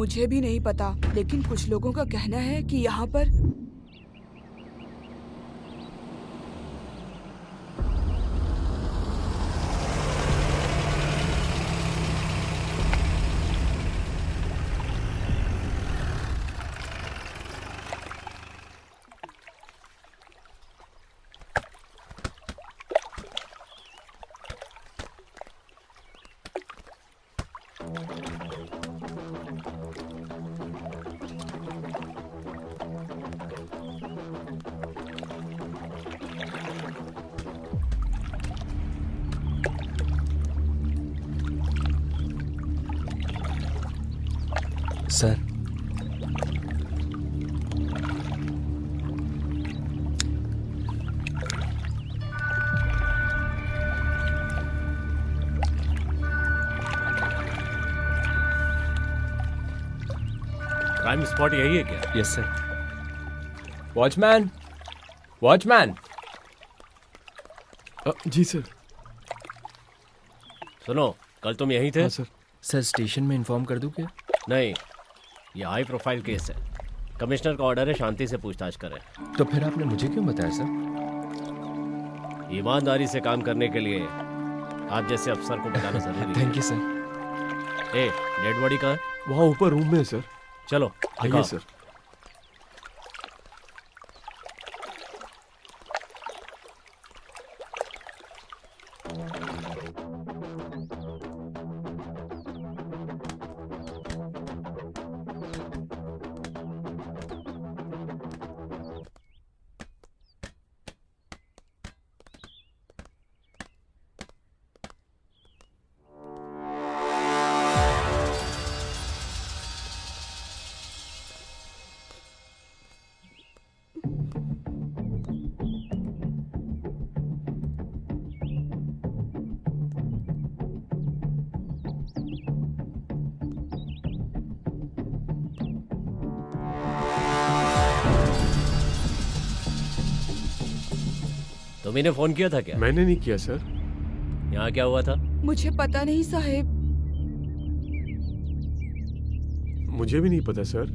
मुझे भी नहीं पता, लेकिन कुछ लोगों का कहना है कि यहाँ पर सर, क्राइम स्पॉट यही है क्या? Yes sir. Watchman, watchman. जी सर। सुनो, कल तुम यहीं थे? हाँ सर। सर स्टेशन में इन्फॉर्म कर दूं क्या? नहीं, ये हाई प्रोफाइल केस है। कमिश्नर का ऑर्डर है शांति से पूछताछ करें। तो फिर आपने मुझे क्यों बताया सर? ईमानदारी से काम करने के लिए आप जैसे अफसर को बताना जरूरी है। Thank you sir. A, dead body कहाँ है? वहाँ ऊपर रूम में है सर। चलो आइए दिखाओ। सर। तुम्ही ने फोन किया था क्या? मैंने नहीं किया सर। यहाँ क्या हुआ था? मुझे पता नहीं साहेब। मुझे भी नहीं पता सर।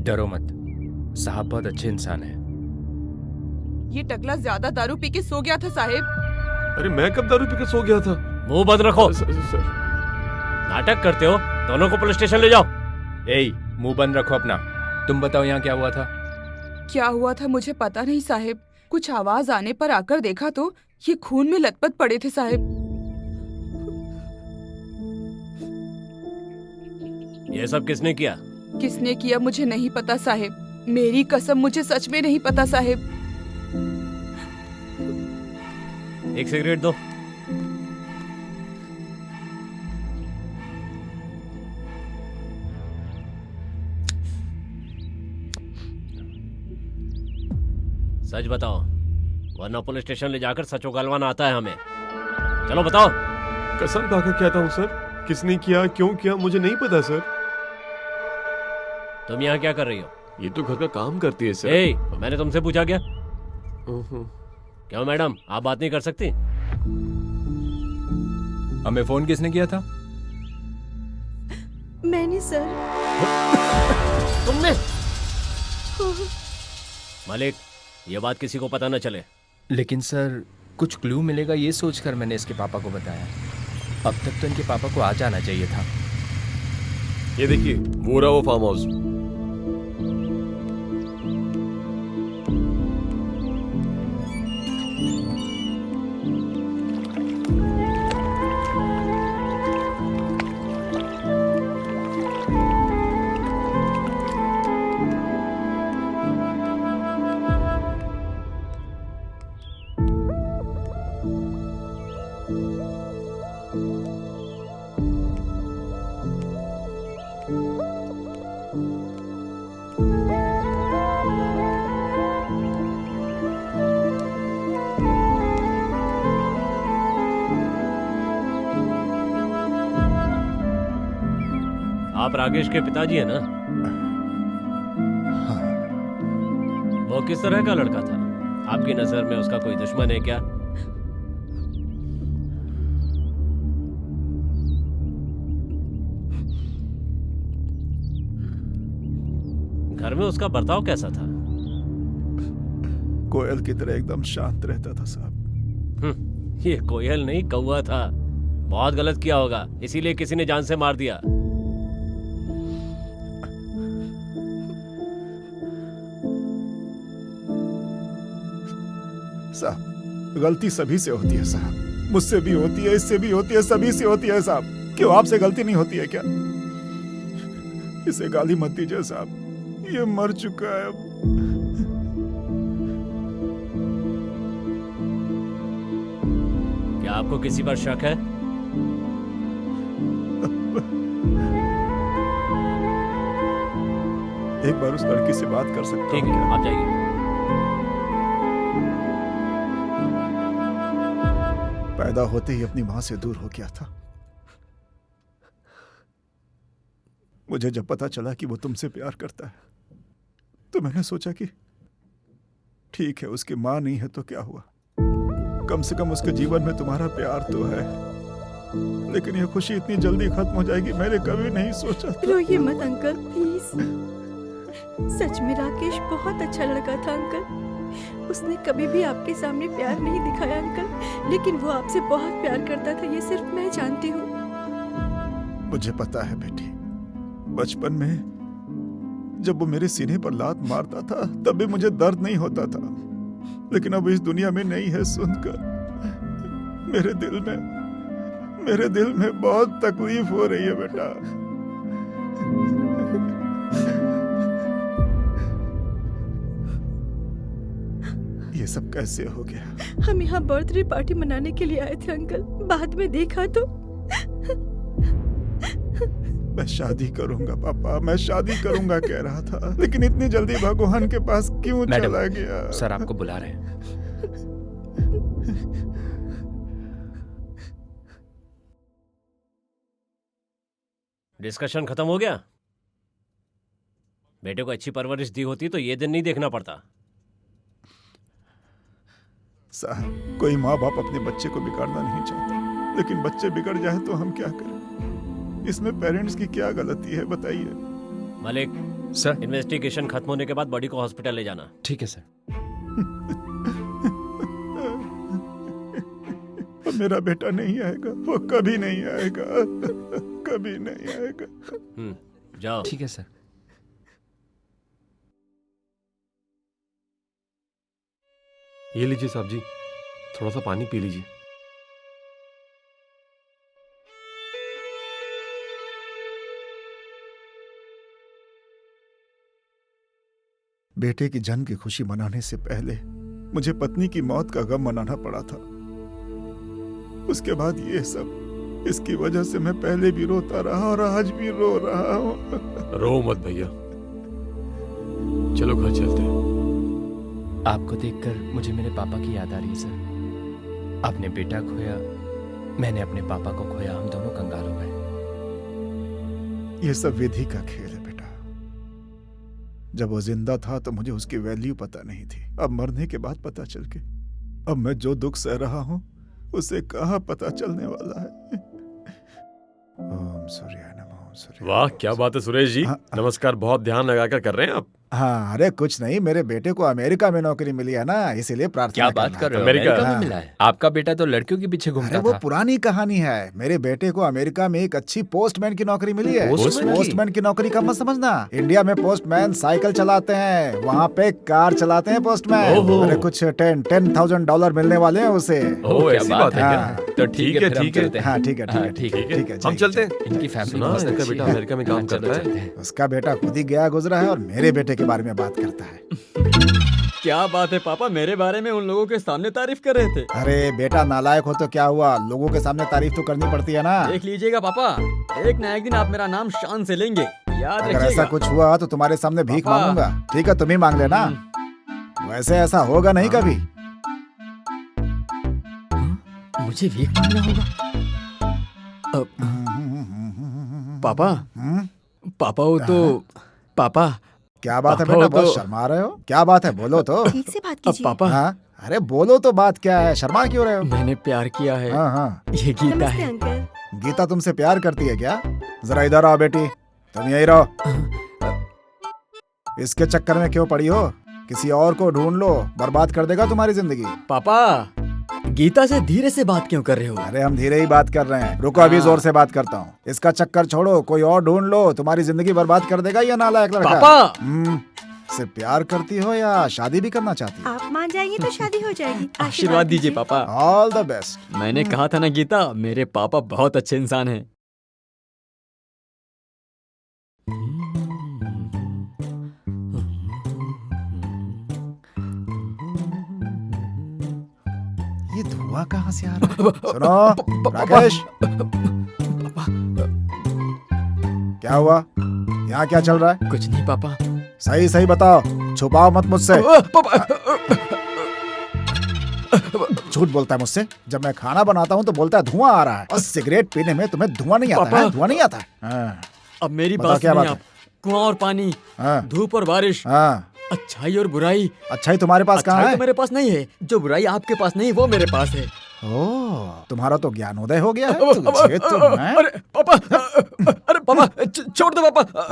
डरो मत, साहब बहुत अच्छे इंसान हैं। ये टकला ज्यादा दारू पी के सो गया था साहेब। अरे मैं कब दारू पीकर सो गया था? मुंह बंद रखो। सर। नाटक करते हो, दोनों को पुलिस स्टेशन ले जाओ। एई, मुंह बंद रखो अपना। तुम बताओ यहाँ क्या हुआ था? क्या हुआ था मुझे पता नहीं साहेब। कुछ आवाज आने पर आकर देखा तो ये खून में लथपथ पड़े थे साहेब। ये सब किसने किया? किसने किया मुझे नहीं पता साहेब। मेरी कसम मुझे सच में नहीं पता साहेब। एक सिगरेट दो। सच बताओ, वरना पुलिस स्टेशन ले जाकर सच उगलवाना आता है हमें। चलो बताओ। कसम खाकर कहता हूँ सर, किसने किया, क्यों किया, मुझे नहीं पता सर। तुम यहाँ क्या कर रही हो? ये तो घर का काम करती है सर। ए, मैंने तुमसे पूछा क्या? क्यों मैडम, आप बात नहीं कर सकती? हमें फोन किसने किया था? मैंने सर। तुमने? मालिक, ये बात किसी को पता न चले। लेकिन सर, कुछ क्लू मिलेगा ये सोचकर मैंने इसके पापा को बताया। अब तक तो इनके पापा को आ जाना चाहिए था। ये देखिए, वो रहा वो फार्म हाउस। आप राकेश के पिताजी हैं ना? हाँ। वो किस तरह का लड़का था? आपकी नजर में उसका कोई दुश्मन है क्या? घर में उसका बर्ताव कैसा था? कोयल की तरह एकदम शांत रहता था साहब। ये कोयल नहीं, कौवा था। बहुत गलत किया होगा, इसीलिए किसी ने जान से मार दिया। साहब, गलती सभी से होती है साहब। मुझसे भी होती है, इससे भी होती है, सभी से होती है साहब। क्यों आपसे गलती नहीं होती है क्या? इसे गाली मत दीजिए साहब, ये मर चुका है अब। क्या आपको किसी पर शक है? एक बार उस लड़की से बात कर सकता ठीक हूँ है, क्या? आप जाइए। पैदा होते ही अपनी मां से दूर हो गया था। मुझे जब पता चला कि वो तुमसे प्यार करता है तो मैंने सोचा कि ठीक है, उसकी मां नहीं है तो क्या हुआ, कम से कम उसके जीवन में तुम्हारा प्यार तो है। लेकिन ये खुशी इतनी जल्दी खत्म हो जाएगी मैंने कभी नहीं सोचा था। रोइए मत अंकल, प्लीज। सच में राकेश बहुत अच्छा लड़का था अंकल। उसने कभी भी आपके सामने प्यार नहीं दिखाया अंकल, लेकिन वो आपसे बहुत प्यार करता था, ये सिर्फ मैं जानती हूँ। मुझे पता है बेटी, बचपन में जब वो मेरे सीने पर लात मारता था तब भी मुझे दर्द नहीं होता था, लेकिन अब इस दुनिया में नहीं है सुनकर मेरे दिल में बहुत तकलीफ हो रही है बेटा। ये सब कैसे हो गया? हम यहाँ बर्थडे पार्टी मनाने के लिए आए थे अंकल, बाद में देखा तो। मैं शादी करूंगा पापा, मैं शादी करूंगा कह रहा था, लेकिन इतनी जल्दी भगवान के पास क्यों मैडम, चला गया? सर आपको बुला रहे हैं। डिस्कशन खत्म हो गया? बेटे को अच्छी परवरिश दी होती तो ये दिन नहीं देखना पड़ता। साहब, कोई माँ बाप अपने बच्चे को बिगाड़ना नहीं चाहता, लेकिन बच्चे बिगड़ जाए तो हम क्या करें? इसमें पेरेंट्स की क्या गलती है बताइए? मलिक, सर इन्वेस्टिगेशन खत्म होने के बाद बॉडी को हॉस्पिटल ले जाना। ठीक है सर। अब मेरा बेटा नहीं आएगा, वो कभी नहीं आएगा, कभी नहीं आएगा। जाओ। ठीक है सर। ये लीजिए साहब जी, थोड़ा सा पानी पी लीजिए। बेटे की जन्म की खुशी मनाने से पहले मुझे पत्नी की मौत का गम मनाना पड़ा था। उसके बाद ये सब, इसकी वजह से मैं पहले भी रोता रहा और आज भी रो रहा हूँ। रो मत भैया, चलो घर चलते हैं। आपको देखकर मुझे मेरे पापा की याद आ रही है सर। आपने बेटा खोया, मैंने अपने पापा को खोया, हम दोनों कंगाल हो गए। ये सब विधि का खेल है बेटा। जब वो जिंदा था तो मुझे उसकी वैल्यू पता नहीं थी, अब मरने के बाद पता चल के अब मैं जो दुख सह रहा हूँ उसे कहाँ पता चलने वाला है। ओम सूर्याय नमः, ओम सूर्याय वाह नमः। क्या बात है सुरेश जी, हाँ। नमस्कार। बहुत ध्यान लगाकर कर रहे हैं आप। हाँ, अरे कुछ नहीं, मेरे बेटे को अमेरिका में नौकरी मिली है ना, इसीलिए प्रार्थना क्या बात करना कर रहे हो? अमेरिका? अमेरिका में हाँ। मिला है? आपका बेटा तो लड़कियों के पीछे अरे घूमता वो था। पुरानी कहानी है। मेरे बेटे को अमेरिका में एक अच्छी पोस्टमैन की नौकरी मिली है। पोस्टमैन की? पोस्टमैन की नौकरी का मत समझना। इंडिया में पोस्टमैन साइकिल चलाते हैं, वहाँ पे कार चलाते हैं पोस्टमैन। ओहो। अरे कुछ $10,000 मिलने वाले हैं उसे। ओह क्या ऐसी बात बात है है क्या? हाँ। तो ठीक है, फिर हम ठीक है। चलते हैं। हाँ ठीक है, ठीक हाँ, है, ठीक है। ठीक है, हम जाइए, चलते हैं। जाइए। इनकी फैमिली सुना बहुत इनका अच्छी बेटा है। अमेरिका में काम हाँ, चलो करता है। चलते हैं। उसका बेटा खुद ही गया गुजरा है और मेरे बेटे के बारे में बात करता है। क्या बात है पापा, मेरे बारे में उन लोगों के सामने तारीफ कर रहे थे। अरे बेटा नालायक हो तो क्या हुआ, लोगों के सामने तारीफ तो करनी पड़ती है ना। देख लीजिएगा पापा, एक ना एक दिन आप मेरा नाम शान से लेंगे, याद अगर ऐसा रखिएगा। कुछ हुआ तो तुम्हारे सामने भीख पापा। मांगूंगा। ठीक है, तुम ही मांग लेना। वैसे ऐसा होगा नहीं कभी। मुझे भीख मांगना होगा? पापा, पापा वो तो पापा क्या बात है पापा, बेटा, वो तो- बहुत शर्मा रहे हो। क्या बात है, बोलो तो। ठीक से बात अब कीजिए। पापा हाँ, अरे बोलो तो, बात क्या है, शर्मा क्यों रहे हो? मैंने प्यार किया है। हाँ हाँ, ये गीता नमस्ते है। अंकल। गीता तुमसे प्यार करती है क्या? जरा इधर आओ बेटी, तुम यही रहो। इसके चक्कर में क्यों पड़ी हो? किसी और को ढूंढ लो, बर्बाद कर देगा तुम्हारी जिंदगी। पापा, गीता से धीरे से बात क्यों कर रहे हो? अरे हम धीरे ही बात कर रहे हैं, रुको अभी जोर से बात करता हूँ। इसका चक्कर छोड़ो, कोई और ढूंढ लो, तुम्हारी जिंदगी बर्बाद कर देगा ये नालायक लड़का। पापा! सिर्फ प्यार करती हो या शादी भी करना चाहती हो? आप मान जाएंगे तो शादी हो जाएगी। आशीर्वाद दीजिए पापा। All the best. मैंने कहा था ना गीता, मेरे पापा बहुत अच्छे इंसान हैं। ये धुआं कहाँ से आ रहा है? सुनो राकेश, क्या हुआ? यहाँ क्या चल रहा है? कुछ नहीं पापा। सही सही बताओ, छुपाओ मत मुझसे। झूठ बोलता है मुझसे। जब मैं खाना बनाता हूँ तो बोलता है धुआं आ रहा है, और सिगरेट पीने में तुम्हें धुआं नहीं आता है? धुआं नहीं आता है? हाँ। अब मेरी बताओ बात क्या सुनिए बात आप। कुआं और पानी, हाँ। धूप और बारिश, हाँ। अच्छाई और बुराई। अच्छाई तुम्हारे पास कहाँ अच्छाई है? तो मेरे पास नहीं है, जो बुराई आपके पास नहीं वो मेरे पास है। ओह, तुम्हारा तो ज्ञानोदय हो गया है। तुझे तो मैं... अरे पापा, अरे पापा, छोड़ दो पापा।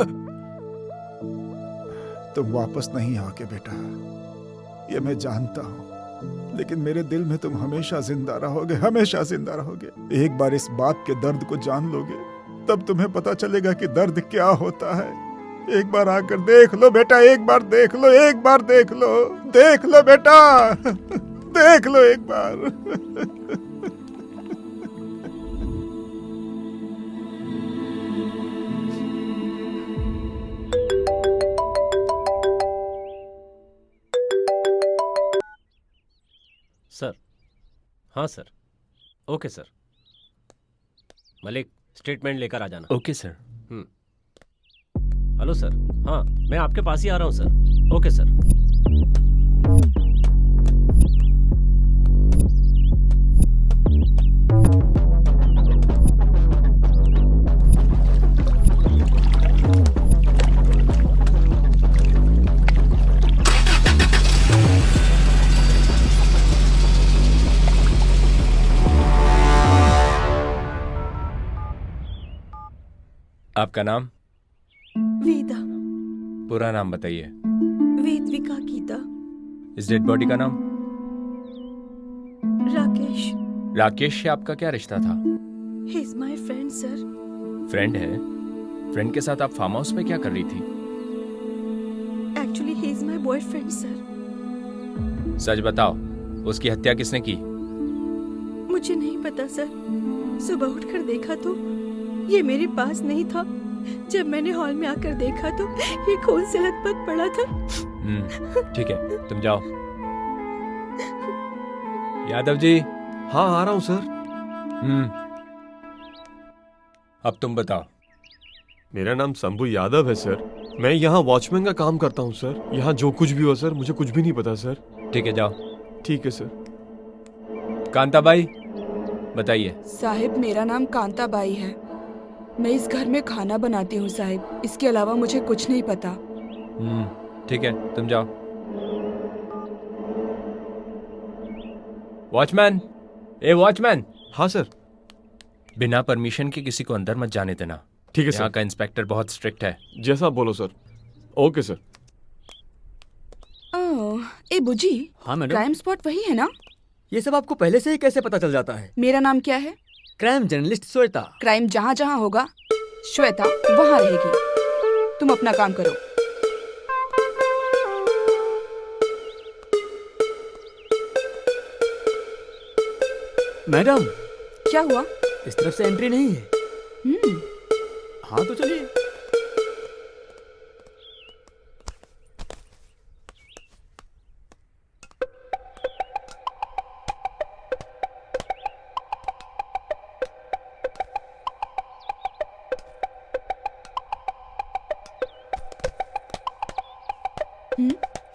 तुम वापस नहीं आओगे बेटा, ये मैं जानता हूँ, लेकिन मेरे दिल में तुम हमेशा जिंदा रहोगे, हमेशा जिंदा रहोगे। एक बार इस बात के दर्द को जान लोगे, तब तुम्हें पता चलेगा कि दर्द क्या होता है। एक बार आकर देख लो बेटा, एक बार देख लो, एक बार देख लो, देख लो बेटा, देख लो एक बार। सर। हाँ sir. Okay sir. Malik, statement लेकर आ जाना। Okay sir. Hello sir. हाँ, मैं आपके पास ही आ रहा हूँ सर। Okay sir. आपका नाम? वेदा। पूरा नाम बताइए। वेदविका गीता। इस डेड बॉडी का नाम? राकेश। राकेश से आपका क्या रिश्ता था? ही is my friend sir. Friend है? फ्रेंड के साथ आप फार्म हाउस में क्या कर रही थी? Actually he is my boyfriend sir. सच बताओ, उसकी हत्या किसने की? मुझे नहीं पता सर। सुबह उठकर देखा तो ये मेरे पास नहीं था। जब मैंने हॉल में आकर देखा तो ये खून से लथपथ पड़ा था। ठीक है, तुम जाओ। यादव जी। हाँ आ रहा हूँ सर। अब तुम बताओ। मेरा नाम शंभू यादव है सर। मैं यहाँ वॉचमैन का काम करता हूँ सर। यहाँ जो कुछ भी हो सर, मुझे कुछ भी नहीं पता सर। ठीक है, जाओ। ठीक है सर। कांताबाई, बताइए। साहिब, मेरा नाम कांताबाई है। मैं इस घर में खाना बनाती हूँ साहिब। इसके अलावा मुझे कुछ नहीं पता। ठीक है, तुम जाओ। वॉचमैन, ए वॉचमैन। हाँ सर। बिना परमिशन के किसी को अंदर मत जाने देना। ठीक है यहाँ सर। का इंस्पेक्टर बहुत स्ट्रिक्ट है। जैसा बोलो सर। Okay sir. ए बुजी, हाँ मैडम। क्राइम स्पॉट वही है ना? ये सब आपको पहले से ही कैसे पता चल जाता है? मेरा नाम क्या है? Crime journalist Shweta. क्राइम जहाँ जहाँ होगा श्वेता वहाँ रहेगी। तुम अपना काम करो। मैडम, क्या हुआ? इस तरफ से एंट्री नहीं है। हाँ तो चलिए।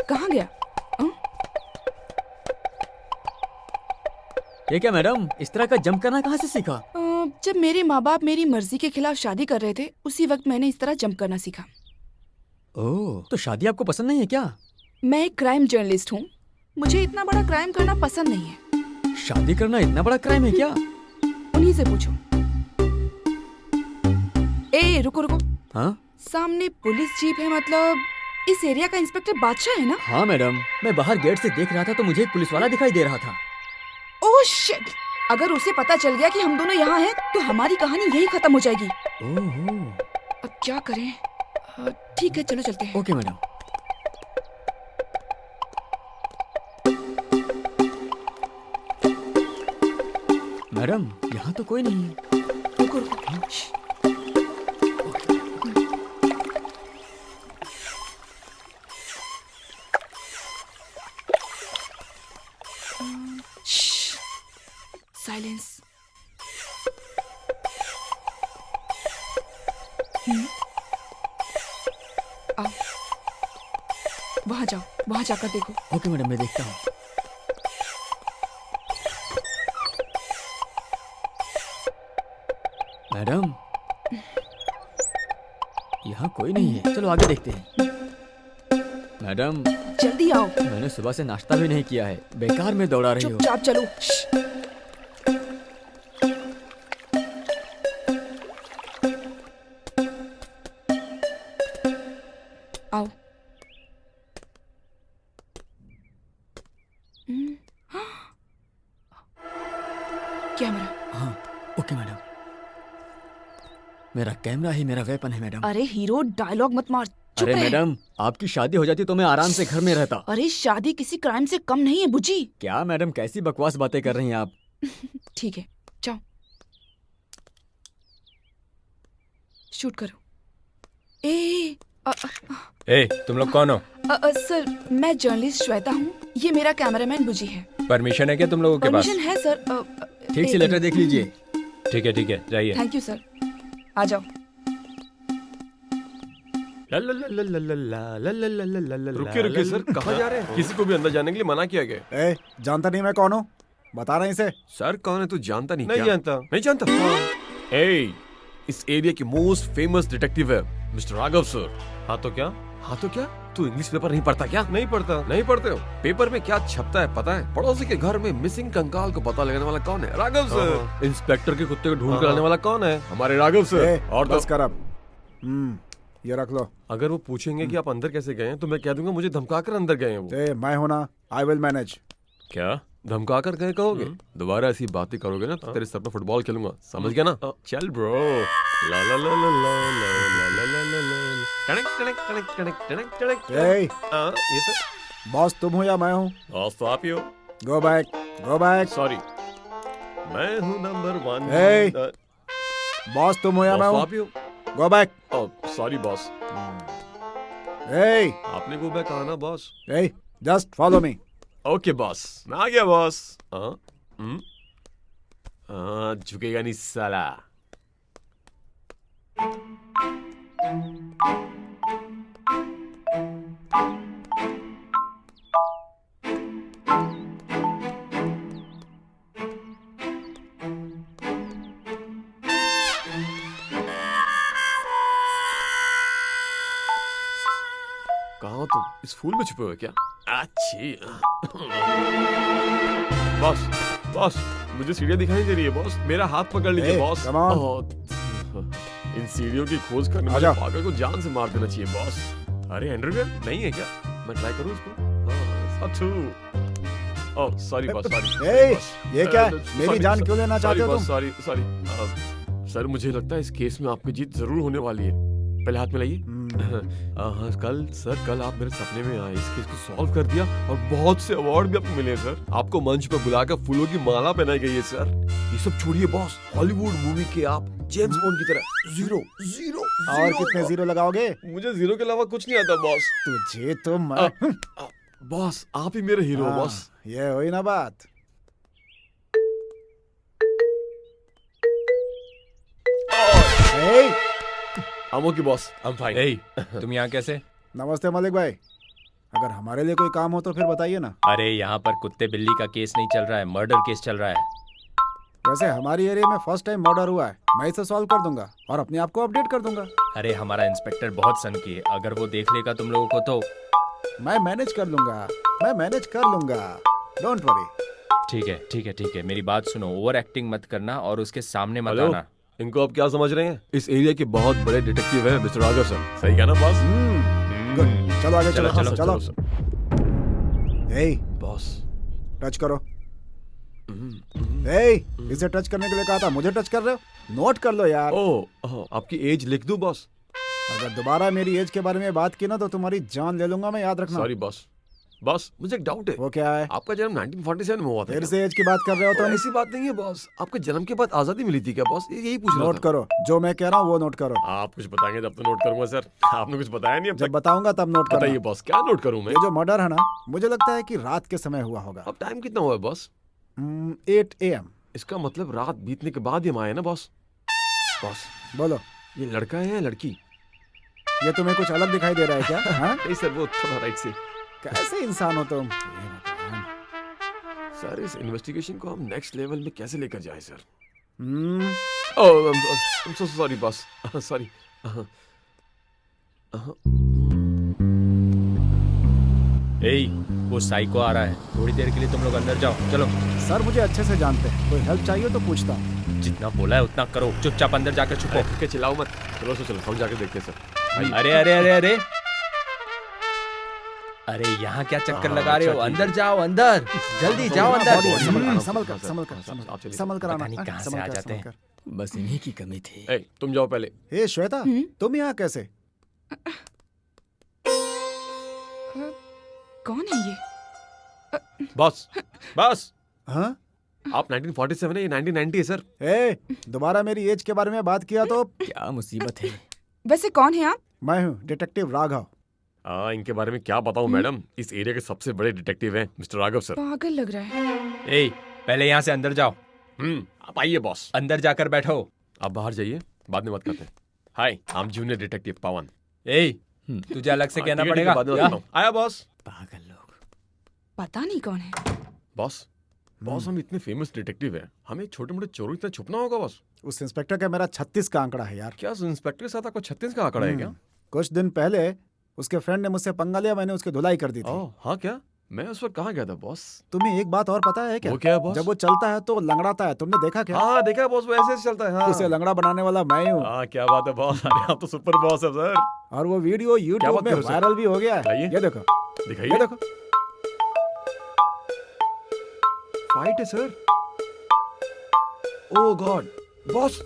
कहाँ गया? ये क्या मैडम, इस तरह का जंप करना कहाँ से सीखा? जब मेरे माँ बाप मेरी मर्जी के खिलाफ शादी कर रहे थे, उसी वक्त मैंने इस तरह जंप करना सीखा। ओह, तो शादी आपको पसंद नहीं है क्या? मैं एक क्राइम जर्नलिस्ट हूँ। मुझे इतना बड़ा क्राइम करना पसंद नहीं है। शादी करना इतना बड़ा क्राइम है क्या? उन्हीं से पूछो। ए रुको रुको। हाँ? सामने पुलिस जीप है, मतलब इस एरिया का इंस्पेक्टर बादशाह है ना? हाँ मैडम, मैं बाहर गेट से देख रहा था तो मुझे एक पुलिस वाला दिखाई दे रहा था। Oh shit! अगर उसे पता चल गया कि हम दोनों यहाँ हैं, तो हमारी कहानी यही खत्म हो जाएगी। ओह, अब क्या करें? ठीक है, चलो चलते हैं। Okay madam. मैडम, यहाँ तो कोई नहीं है। रुको रुको। श्श। श्श। साइलेंस। आओ, वहां जाओ, वहां जाकर देखो। ओके मैडम, मैं देखता हूँ। मैडम, यहाँ कोई नहीं है, चलो आगे देखते हैं। मैडम, जल्दी आओ। मैंने सुबह से नाश्ता भी नहीं किया है, बेकार में दौड़ा रही हो। चुपचाप चलो। श्श। आओ। कैमरा। हाँ, ओके मैडम। मेरा कैमरा ही मेरा वेपन है मैडम। अरे हीरो, डायलॉग मत मार। चुप अरे है। मैडम, आपकी शादी हो जाती तो मैं आराम से घर में रहता। अरे शादी किसी क्राइम से कम नहीं है बुजी। क्या मैडम, कैसी बकवास बातें कर रही हैं आप? ठीक है, जाओ शूट करो। ए, ए, तुम लोग कौन हो? सर, मैं जर्नलिस्ट श्वेता हूँ। ये मेरा कैमरामैन बुजी है। परमिशन है क्या तुम लोगों के पास? परमिशन है सर। ठीक से लेटर देख लीजिए। ठीक है, जाइए। Thank you sir. आ जाओ। रुकिए सर, कहाँ जा रहे हैं? किसी को भी अंदर जाने के लिए मना किया गया। ए, जानता नहीं मैं कौन हूँ? बता रहे इसे। सर कौन है तू जानता नहीं? नहीं जानता। नहीं जानता? ए, इस एरिया के मोस्ट फेमस डिटेक्टिव है मिस्टर राघव सर। हाँ तो क्या? हाँ तो क्या? तू इंग्लिश पेपर नहीं पढ़ता क्या? नहीं पढ़ता। नहीं पढ़ते हो? पेपर में क्या छपता है पता है? पड़ोसी के घर में मिसिंग कंकाल को पता लगाने वाला कौन है? राघव सर। इंस्पेक्टर के कुत्ते को ढूंढ कर लाने वाला कौन है? हमारे राघव सर। ए, और बस कर अब। ये रख लो। अगर वो पूछेंगे कि आप अंदर कैसे गए हैं तो मैं कह दूंगा मुझे धमका कर अंदर गए हैं वो। ए, मैं हूं ना, आई विल मैनेज। क्या धमका कर गए कहोगे? दोबारा ऐसी बातें करोगे ना तो तेरे सर पर फुटबॉल खेलूंगा, समझ गया ना? चल ब्रो। ला ला ला ला ला ला ला ला ला ला ला। टणक टणक टणक टणक टणक टणक। ए, ये सर। बॉस तुम हो या मैं हूँ? बॉस तो आप ही हो। गो बैक, गो बैक। सॉरी, मैं हूँ नंबर 1। ए, बॉस तुम हो या मैं बॉस तो हूँ? आप ही हो। Go back. Sorry boss. ए, आपने गो बैक कहा ना बॉस? ए, just follow me. Okay boss, मैं आ गया बॉस। झुकेगा नहीं साला। कहाँ हो तुम? इस फूल में छुपे हुए क्या? अच्छी। बॉस, बॉस, मुझे सीढ़ियाँ दिखाई दे रही है बॉस। मेरा हाथ पकड़ लीजिए ए, बॉस। come on। इन सीढ़ियों की खोज करने में आजा। पागल को जान से मार देना चाहिए बॉस। अरे अंडरवियर नहीं है क्या? मैं ट्राई करूँ इसको? साथू। Oh sorry boss, sorry. ए, ये क्या है? मेरी जान क्यों लेना चाहते हो तुम? Sorry sorry. सर मुझे लगता है इस केस में आपकी जीत जरूर होने वाली है। पहले हाथ मिलाइए। हाँ कल आप मेरे सपने में आए, इस केस को सॉल्व कर दिया और बहुत से अवार्ड भी आपको मिले सर। आपको मंच पर बुलाकर फूलों की माला पहनाई गई है सर। ये सब छोड़िए बॉस, हॉलीवुड मूवी के आप जेम्स बॉन्ड की तरह जीरो जीरो। और कितने जीरो लगाओगे? मुझे जीरो के अलावा कुछ नहीं आता बॉस। तुझे तो मैं। बॉस आप ही मेरे हीरो हो बॉस। ये हुई ना बात। ए, I'm okay boss, I'm fine. ए, तुम यहाँ कैसे? नमस्ते मलिक भाई। अगर हमारे लिए कोई काम हो तो फिर बताइए ना। अरे यहाँ पर कुत्ते बिल्ली का केस नहीं चल रहा है, मर्डर केस चल रहा है। वैसे हमारी एरिया में फर्स्ट टाइम मर्डर हुआ है, मैं इसे सॉल्व कर दूंगा और अपने आप को अपडेट कर दूंगा। अरे हमारा इंस्पेक्टर बहुत सनकी है, अगर वो देख लेगा तुम लोगों को तो। मैं मैनेज कर लूंगा, मैं मैनेज कर लूंगा, डोंट वरी। ठीक है, मेरी बात सुनो, ओवर एक्टिंग मत करना और उसके सामने मत हेलो, आना। इनको आप क्या समझ रहे हैं? इस एरिया के बहुत बड़े डिटेक्टिव है मिस्टर राघव सर। सही कहा ना बॉस? गुड। चलो आगे चलो, चलो चलो, चलो। ए बॉस। टच करो। ए इसे टच करने के लिए कहा था, मुझे टच कर रहे हो? नोट कर लो यार। ओह, आपकी एज लिख दूं बॉस? अगर दोबारा मेरी एज के बारे में बात की ना तो तुम्हारी जान ले लूंगा मैं, याद रखना। Sorry boss. बॉस, मुझे एक डाउट है। वो क्या है? आपका जन्म 1947 में हुआ था फिर क्या? से एज की बात कर रहे हो तो तुम? ऐसी बात नहीं है बॉस, आपके जन्म के बाद आजादी मिली थी क्या बॉस? यही पूछ रहा नोट था। करो, जो मैं कह रहा हूँ वो नोट करो। आप कुछ बताएंगे तब तो नोट करूंगा सर। आपने कुछ बताया नहीं अब जब तक। बताऊंगा तब नोट बताइए करना। बॉस, क्या नोट करूं मैं? ये जो मर्डर है ना, मुझे लगता है कि रात के समय हुआ होगा। अब टाइम कितना हुआ है बॉस? 8 AM। इसका मतलब रात बीतने के बाद ही हम आए ना बॉस? बॉस, बोलो, ये लड़का है या लड़की? ये तुम्हें कुछ अलग दिखाई दे रहा है क्या? हाँ? नहीं सर, वो थोड़ा राइट से। कैसे इंसान हो तुम? हे भगवान। सर, इस इन्वेस्टिगेशन को हम नेक्स्ट लेवल में कैसे लेकर जाए सर? Hmm, oh, I'm so sorry boss. Sorry. ए, वो साइको आ रहा है, थोड़ी देर के लिए तुम लोग अंदर जाओ। चलो, सर मुझे अच्छे से जानते हैं, कोई हेल्प चाहिए तो पूछता हूँ। जितना बोला है उतना करो, चुपचाप अंदर जाकर छुपो। ठीक है, चिल्लाओ मत। चलो सर, चलो हम जाके देखते हैं सर। आइए। अरे अरे अरे अरे अरे, यहाँ क्या चक्कर लगा रहे हो? अच्छा, ठीक अंदर जाओ, अंदर जल्दी जाओ अंदर। संभल कर, संभल कर, आप चलिए। संभल कर आना। पता नहीं कहाँ से संभल आ कर, जाते हैं। संभल कर। बस इन्हीं की कमी थी। ए, तुम जाओ पहले। हे श्वेता, तुम यहाँ कैसे? कौन है ये? बॉस, बॉस, हाँ? आप 1947 है, ये 1990 है सर। ए, दोबारा मेरी एज के बारे में बात किया तो क्या मुसीबत है। वैसे कौन है आप? मैं हूँ डिटेक्टिव राघव। इनके बारे में क्या बताऊं मैडम? इस एरिया के सबसे बड़े डिटेक्टिव हैं मिस्टर राघव सर। पागल लग रहा है। ए, पहले यहाँ से अंदर जाओ। आप आइए बॉस। अंदर जाकर बैठो। आप बाहर जाइए, बाद में बात करते हैं। हाय, आई एम जूनियर डिटेक्टिव पवन। ए, तुझे अलग से कहना ठीक है, पड़ेगा। बाद में या? बताता हूं। आया बॉस। पागल लोग। पता नहीं कौन है। बॉस, बॉस हम इतने फेमस डिटेक्टिव हैं, हमें छोटे मोटे चोरों की तरह छुपना होगा बॉस। उस इंस्पेक्टर का मेरा 36 का आंकड़ा है यार। क्या उस इंस्पेक्टर के साथ आपको 36 का आंकड़ा है क्या? कुछ दिन पहले उसके फ्रेंड ने मुझसे पंगा लिया, मैंने उसकी धुलाई कर दी थी। ओह हाँ, क्या मैं उस वक्त कहाँ गया था बॉस? तुम्हें एक बात और पता है क्या? वो क्या है बॉस? जब वो चलता है तो लंगड़ाता है, तुमने देखा क्या? हाँ देखा है बॉस, वो ऐसे चलता है। हाँ उसे लंगड़ा बनाने वाला मैं हूँ। हाँ, क्या बात है बॉस। अरे आप तो सुपर बॉस है सर। और वो वीडियो क्या यूट्यूब बात में कर रहे हो सर? वायरल भी हो गया है। बताइए। ये देखो, ये दिखाइए। देखो। फाइट है सर। ओह गॉड बॉस।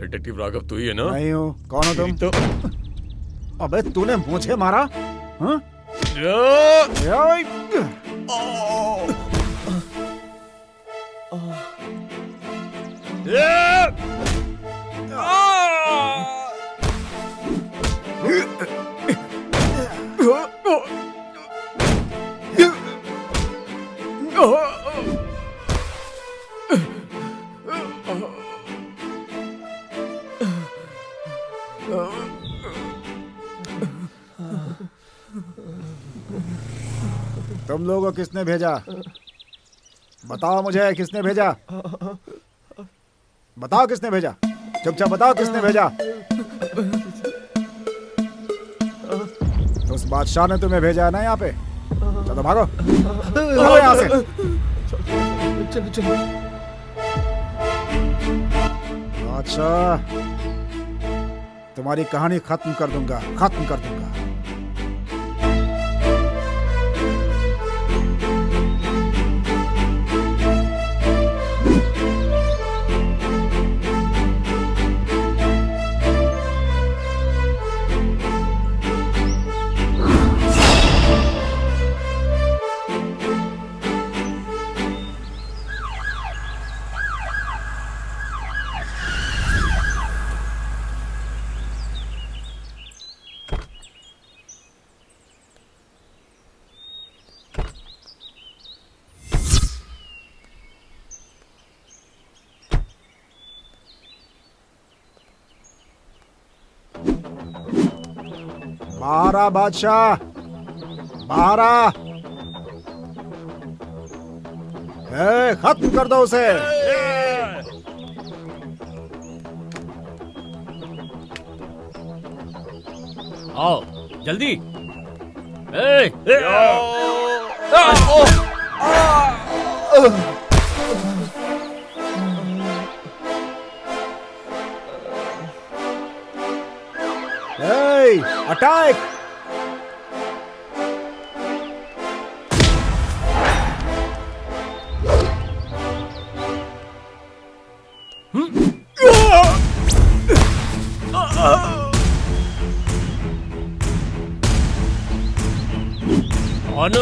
डिटेक्टिव राघव तू ही है ना? नहीं हूँ। कौन हो तुम? तो अबे तूने मुझे मारा? हाँ? या- ओए! तुम लोगों को किसने भेजा? बताओ मुझे, किसने भेजा? बताओ किसने भेजा? चुपचाप बताओ किसने भेजा? उस बादशाह ने तुम्हें भेजा है ना यहाँ पे? चलो भागो, भागो यहाँ से। चलो चलो। बादशाह, तुम्हारी कहानी खत्म कर दूंगा, खत्म कर दूंगा। बाहर आ बादशाह, बाहर आ। खत्म कर दो उसे। आओ जल्दी। ए, ए, Hey, attack! ऑन।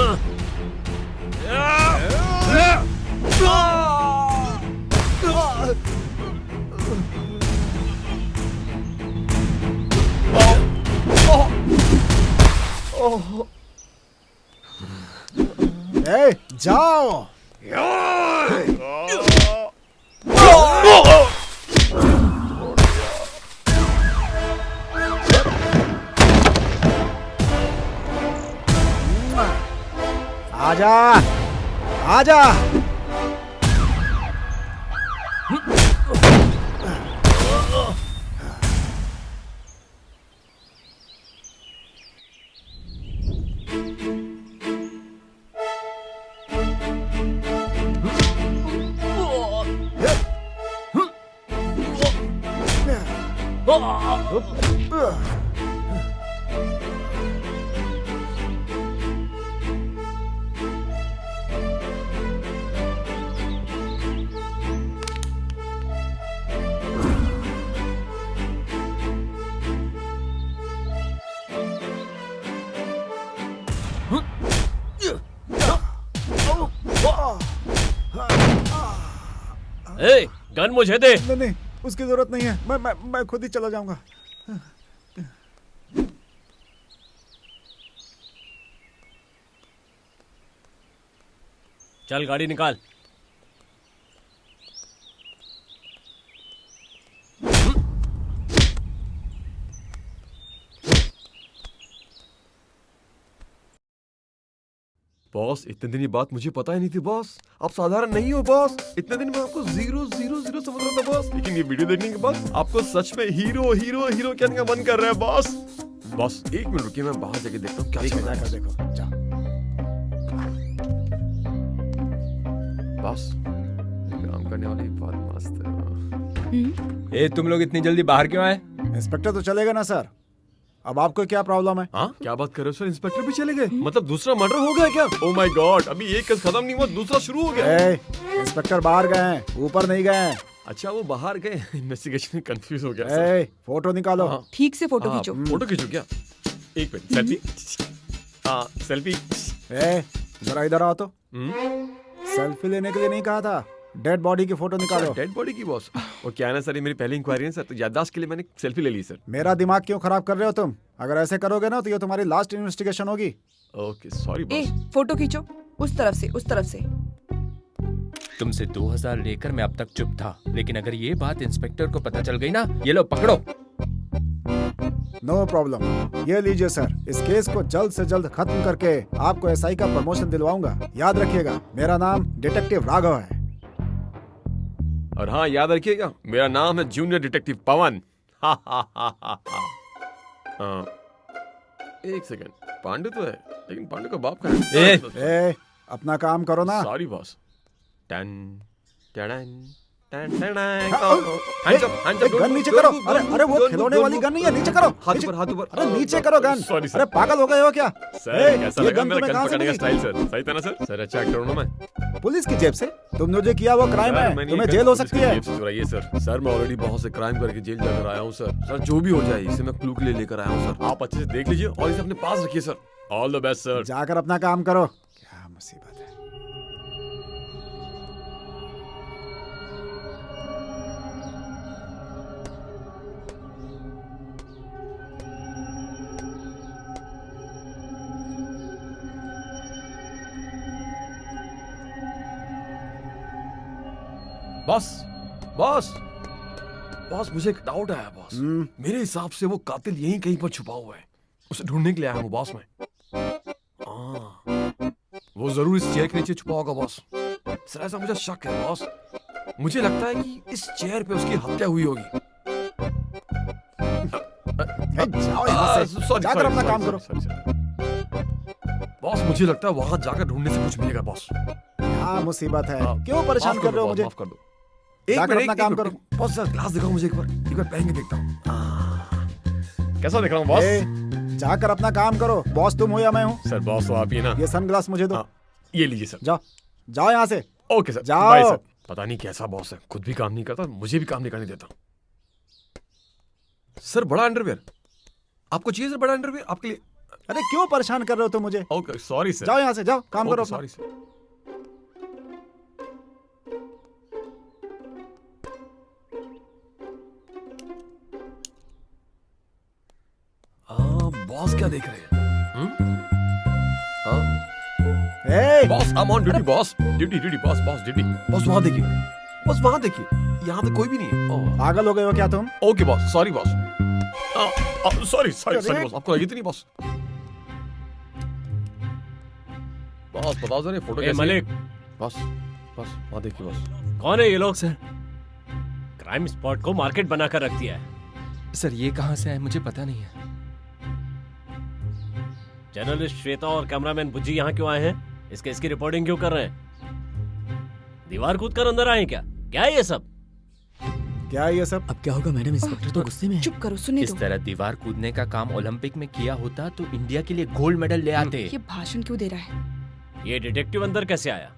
Hey, जाओ! आजा! आजा! ए, गन मुझे दे। नहीं नहीं, उसकी जरूरत नहीं है। मैं खुद ही चला जाऊंगा। चल गाड़ी निकाल। बॉस, इतने दिन ये बात मुझे पता ही नहीं थी बॉस। आप साधारण नहीं हो बॉस। इतने दिन मैं आपको 000 समझ रहा था बॉस, लेकिन ये वीडियो देखने के बाद आपको सच में हीरो हीरो हीरो कहने का मन कर रहा है बॉस। बॉस एक मिनट रुकिए, मैं बाहर जाके देखता हूँ क्या चल रहा है। देखो, जा। बॉस, काम करने वाली बहुत मस्त है। ए, तुम लोग इतनी जल्दी बाहर क्यों आए? इंस्पेक्टर तो चलेगा ना सर। अब आपको क्या प्रॉब्लम है? हाँ, क्या बात कर रहे हो सर? इंस्पेक्टर भी चले गए? मतलब दूसरा मर्डर हो गया क्या? ओह माय गॉड, अभी एक केस खत्म नहीं हुआ, दूसरा शुरू हो गया। ए, इंस्पेक्टर बाहर गए हैं, ऊपर नहीं गए हैं। अच्छा, वो बाहर गए। इन्वेस्टिगेशन में कंफ्यूज हो गया सर। ए, फोटो निकालो। हाँ। ठीक से फोटो हाँ, खींचो। फोटो खींचो क्या? एक मिनट, सेल्फी। हाँ, सेल्फी। ए, जरा इधर आओ तो। सेल्फी लेने के लिए नहीं कहा था, डेड बॉडी की फोटो निकालो। डेड बॉडी की बॉस? और क्या है ना सर, ये मेरी पहली इंक्वायरी है सर, तो याददाश्त के लिए मैंने सेल्फी ले ली सर। मेरा दिमाग क्यों खराब कर रहे हो तुम? अगर ऐसे करोगे ना तो ये तुम्हारी लास्ट इन्वेस्टिगेशन होगी। ओके, सॉरी ए, बॉस। फोटो खींचो। उस तरफ से, उस तरफ से। तुमसे 2000 लेकर मैं अब तक चुप था, लेकिन अगर ये बात इंस्पेक्टर को पता चल गई ना, ये लो पकड़ो। नो प्रॉब्लम, ये लीजिए सर। इस केस को जल्द से जल्द खत्म करके आपको एसआई का प्रमोशन दिलवाऊंगा। याद रखिएगा, मेरा नाम डिटेक्टिव राघव है। और हाँ, याद रखिएगा, मेरा नाम है जूनियर डिटेक्टिव पवन। एक सेकंड, पांडु तो है, लेकिन पांडु का बाप कहाँ है? ए, अपना काम करो ना। Sorry boss. टन टन टन टन। गन नीचे करो। अरे वो खिलौने वाली गन नहीं है, नीचे करो। हाथ नीचे- ऊपर, हाथ ऊपर। अरे नीचे करो गन। Sorry sir. अरे पागल हो गए हो क्या? सर, ए, कैसा ये लगा गन मेरा तुम्हें गन कहाँ से पकड़ने का मिली? Style sir? सही था ना सर? सर अच्छा एक्टर हूँ ना मैं? पुलिस की जेब से? तुमने जो किया वो क्राइम सर, है, मैंने तुम्हें ये जेल गन हो पुलिस सकती की है। जेब से चुराई है सर। सर, मैं ऑलरेडी बहुत से क्राइम करके जेल जाकर आया हूँ सर। सर, जो भी हो जाए, इसे मैं क्लू के लिए लेकर आया हूँ सर। आप अच्छे से देख लीजिए और इसे अपने पास रखिए sir. All the best sir. जाकर अपना काम करो। क्या मुसीबत है। बॉस, बॉस, बॉस, मुझे एक डाउट आया बॉस। मेरे हिसाब से वो कातिल यहीं कहीं पर छुपा हुआ है। उसे ढूंढने के लिए आया हूँ बॉस मैं। वो जरूर इस चेयर के नीचे छुपा होगा बॉस। सर, ऐसा मुझे शक है बॉस। मुझे लगता है कि इस चेयर पे उसकी हत्या हुई होगी। जाओ यहाँ से, जाकर अपना काम करो। बॉस मुझे लगता है वहां जाकर ढूंढने से कुछ मिलेगा बॉस। क्या मुसीबत है, हाँ, क्यों परेशान माफ कर रहे हो दो, मुझे? माफ कर दो। जाकर अपना काम करो। बॉस सर ग्लास दिखाओ मुझे एक बार पहन के देखता हूँ। कैसा दिख रहा हूँ बॉस? ए, जाकर अपना काम करो। बॉस तुम हो या मैं हूँ? सर बॉस तो आप ही ना। ये सनग्लास मुझे दो। हाँ, ये लीजिए सर। जाओ जाओ यहाँ से। ओके सर, जाओ। Bye sir. पता नहीं कैसा बॉस है, खुद भी काम नहीं करता, मुझे भी काम नहीं करने देता। सर बड़ा अंडरवेयर आपको चाहिए? सर बड़ा अंडरवेयर आपके लिए। अरे क्यों परेशान कर रहे हो तुम मुझे? Okay sorry sir. जाओ यहाँ से, जाओ काम करो अपना। Sorry sir. बॉस क्या देख रहे हैं? ए, boss I am on duty boss. Duty boss duty. Boss वहां देखिए, बॉस वहां देखिए, यहाँ पे कोई भी नहीं है। ओह, पागल हो गए हो क्या तुम? Okay boss, sorry boss. Sorry अरे। बॉस, आपको लगी तो नहीं बॉस? बॉस बताओ जरा फोटो ए, कैसी है? मलिक बॉस वहां देखिए बॉस। कौन है ये लोग? सर क्राइम स्पॉट को मार्केट बनाकर रख दिया है। सर ये कहाँ से आए मुझे पता नहीं है। जर्नलिस्ट श्वेता और कैमरामैन बुज्जी यहाँ क्यों आए हैं? इसकी रिपोर्टिंग क्यों कर रहे हैं? दीवार कूद कर अंदर आए क्या? क्या है ये सब? क्या है ये सब? अब क्या होगा मैडम, इंस्पेक्टर तो गुस्से में है। चुप करो, सुनने इस दो। तरह दीवार कूदने का काम ओलंपिक में किया होता तो इंडिया के लिए गोल्ड मेडल ले आते। ये भाषण क्यों दे रहा है? ये डिटेक्टिव अंदर कैसे आया?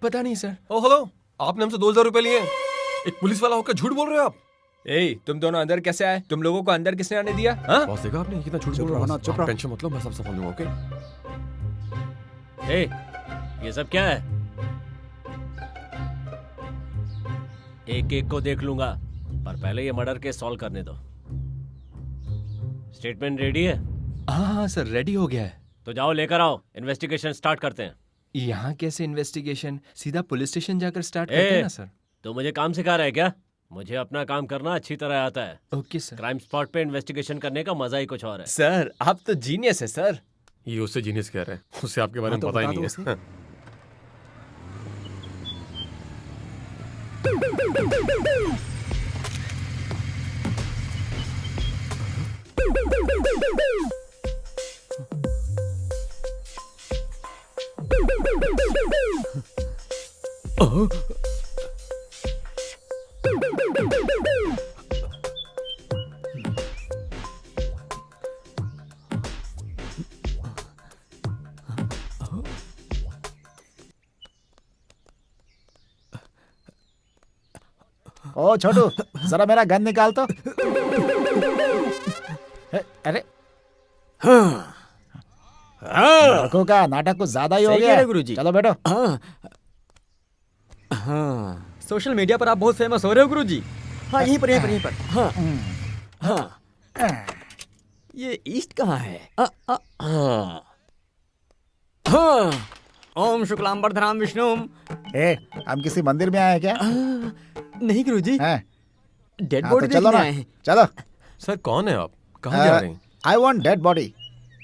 पता नहीं सर। ओ हेलो, आपने हमसे 2000 रुपए लिए। एक पुलिस वाला होकर झूठ बोल रहे हो आप। ए, तुम दोनों अंदर कैसे आए? तुम लोगों को अंदर किसने आने दिया? हाँ? बॉस देखा आपने कितना झूठ चुप बोल रहा रहो ना, है? चुप आप रहो। टेंशन मत लो, मैं सब संभाल लूंगा। ओके ए, ये सब क्या है? एक को देख लूंगा, पर पहले ये मर्डर केस सॉल्व करने दो। स्टेटमेंट रेडी है? हाँ सर, रेडी हो गया है। तो जाओ लेकर आओ, इन्वेस्टिगेशन स्टार्ट करते हैं। यहाँ कैसे इन्वेस्टिगेशन? सीधा पुलिस स्टेशन जाकर स्टार्ट करते हैं ना सर। तो मुझे काम सिखा रहा है क्या? मुझे अपना काम करना अच्छी तरह आता है। Okay sir. क्राइम स्पॉट पे इन्वेस्टिगेशन करने का मजा ही कुछ और है। सर आप तो जीनियस है सर। ये उससे जीनियस कह रहे हैं, उससे आपके बारे में हाँ, तो पता ही बता नहीं दो है। ओ छोटू, जरा मेरा गन निकाल तो। अरे लड़कों का नाटक कुछ ज्यादा ही हो सही कह गया रहे है। गुरुजी। चलो बैठो। हाँ, सोशल मीडिया पर आप बहुत फेमस हो रहे हो गुरुजी। हाँ यहीं पर हाँ हाँ। ये ईस्ट कहाँ है? हाँ। ओम शुक्लांबरधरम विष्णुम। ए, हम किसी मंदिर में आए हैं क्या? नहीं गुरुजी, हैं? डेड हाँ, तो बॉडी चलो देखने ना, आए हैं। चलो। सर कौन है आप? कहाँ जा रहे हैं? I want dead body.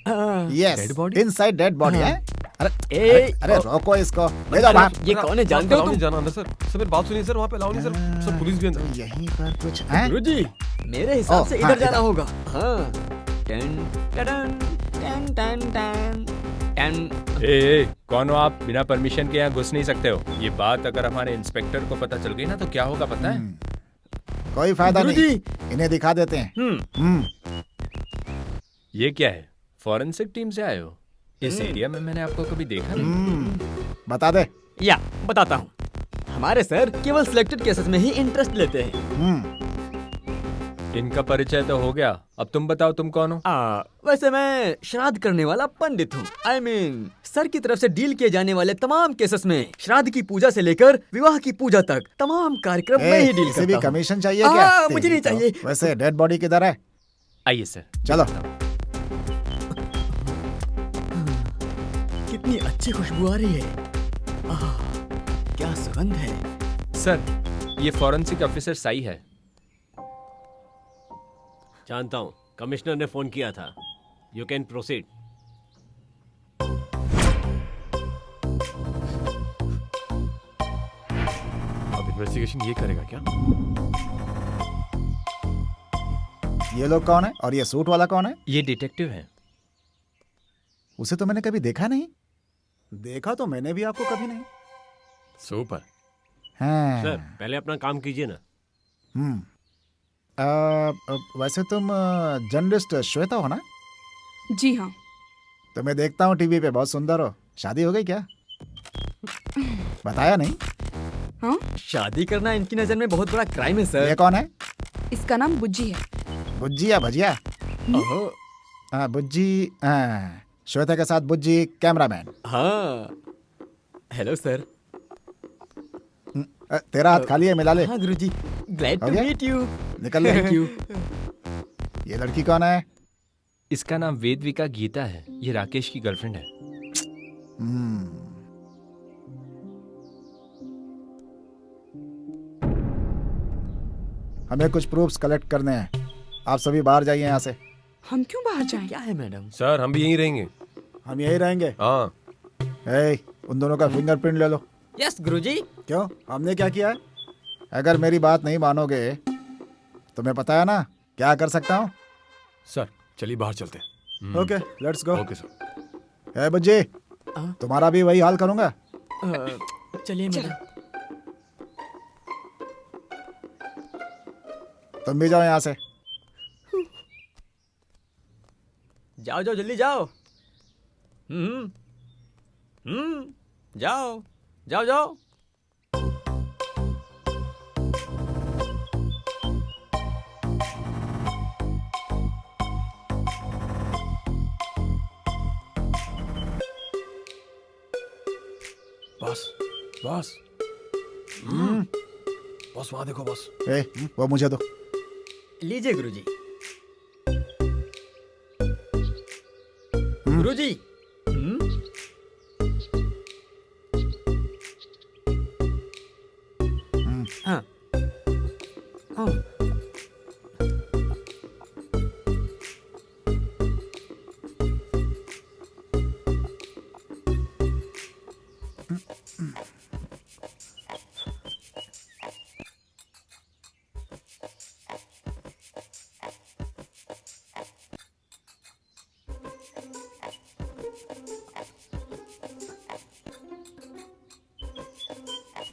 हाँ। Yes, Dead body? Inside dead body है। अरे ए, अरे रोको इसको, ले जाओ बाहर। ये कौन है जानते हो अलाउ तुम? नहीं जाना अंदर सर। सर मेरी बात सुनिए सर, वहाँ पे अलाउ नहीं सर। सर पुलिस भी अंदर। तो यहीं पर कुछ है? गुरुजी, मेरे हिसाब ओह, से हाँ, इधर जाना इधर। होगा। हाँ। टन टन टन टन टन टन। ए, कौन हो आप? बिना परमिशन के यहाँ घुस नहीं सकते हो। ये बात अगर हमारे इंस्पेक्टर को पता चल गई ना तो क्या होगा पता है? कोई फायदा नहीं, गुरुजी। इन्हें दिखा देते हैं। ये क्या है? फॉरेंसिक टीम से आए हो? इस एरिया में मैंने आपको कभी देखा नहीं। बता दे। या बताता हूँ, हमारे सर केवल सिलेक्टेड केसेस में ही इंटरेस्ट लेते हैं। इनका परिचय तो हो गया, अब तुम बताओ तुम कौन हो? वैसे मैं श्राद्ध करने वाला पंडित हूँ। I mean, सर की तरफ से डील किए जाने वाले तमाम केसेस में श्राद्ध की पूजा से लेकर विवाह की पूजा तक तमाम कार्यक्रम में ही डील किसी भी करता हूँ। कमीशन चाहिए क्या? मुझे नहीं तेरी तो। चाहिए। वैसे डेड बॉडी किधर है? आइए सर। चलो। कितनी अच्छी खुशबू आ रही है। क्या सुगंध है। सर ये फॉरेंसिक ऑफिसर साई है। जानता हूँ, कमिश्नर ने फोन किया था। You can proceed. अब इन्वेस्टिगेशन ये करेगा क्या? ये लोग कौन है और ये सूट वाला कौन है? ये डिटेक्टिव है। उसे तो मैंने कभी देखा नहीं। देखा तो मैंने भी आपको कभी नहीं। सुपर। हाँ। सर पहले अपना काम कीजिए ना। वैसे तुम जर्नलिस्ट श्वेता हो ना? जी हाँ। तो मैं देखता हूँ टीवी पे बहुत सुंदर हो। शादी हो गई क्या? बताया नहीं। हाँ, शादी करना इनकी नजर में बहुत बड़ा क्राइम है ये सर। कौन है? इसका नाम बुज्जी है। बुज्जी या भजिया? ओहो, हाँ बुज्जी। हाँ, श्वेता के साथ बुज्जी कैमरामैन। हाँ। Hello sir. तेरा हाथ खाली है, मिला ले। हाँ गुरुजी, ग्लैड हो टू गया? Meet you. निकल ले। Thank you. ये लड़की कौन है? इसका नाम वेदविका गीता है। ये राकेश की गर्लफ्रेंड है। हमें कुछ प्रूफ्स कलेक्ट करने हैं। आप सभी बाहर जाइए यहाँ से। हम क्यों बाहर जाएं? क्या है मैडम? सर हम भी यहीं रहेंगे। हम यहीं रहेंगे। हाँ। उन दोनों का फिंगरप्रिंट ले लो। यस गुरुजी। क्यों, हमने क्या किया है? अगर मेरी बात नहीं मानोगे तुम्हें पता है ना क्या कर सकता हूँ। सर चलिए बाहर चलते हैं। Okay let's go. Okay sir. है बुज्जी, हाँ? तुम्हारा भी वही हाल करूंगा। चलिए मैडम। तुम भी जाओ यहाँ से। जाओ जाओ जल्दी जाओ। जाओ जाओ जाओ। बॉस बॉस बॉस वहां देखो बॉस। वो मुझे दो। लीजिए गुरुजी। गुरुजी। हाँ। हाँ।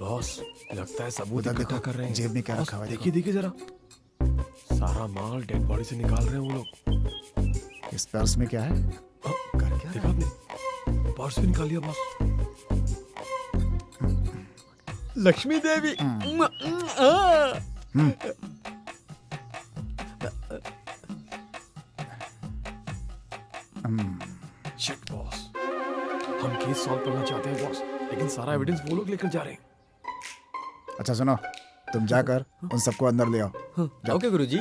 बॉस लगता है सबूत उधर इकट्ठा देखो, कर रहे हैं। जेब में क्या बॉस, रखा हुआ है, देखिए देखिए जरा। सारा माल डेड बॉडी से निकाल रहे हैं वो लोग। इस पर्स में क्या है? कर क्या देखा आपने? पर्स भी निकाल लिया बॉस। लक्ष्मी देवी। शिट बॉस, हम केस सॉल्व करना चाहते हैं बॉस, लेकिन सारा एविडेंस वो लोग लेकर जा रहे हैं। अच्छा सुनो, तुम जाकर उन सबको अंदर ले आओ। ओके गुरुजी।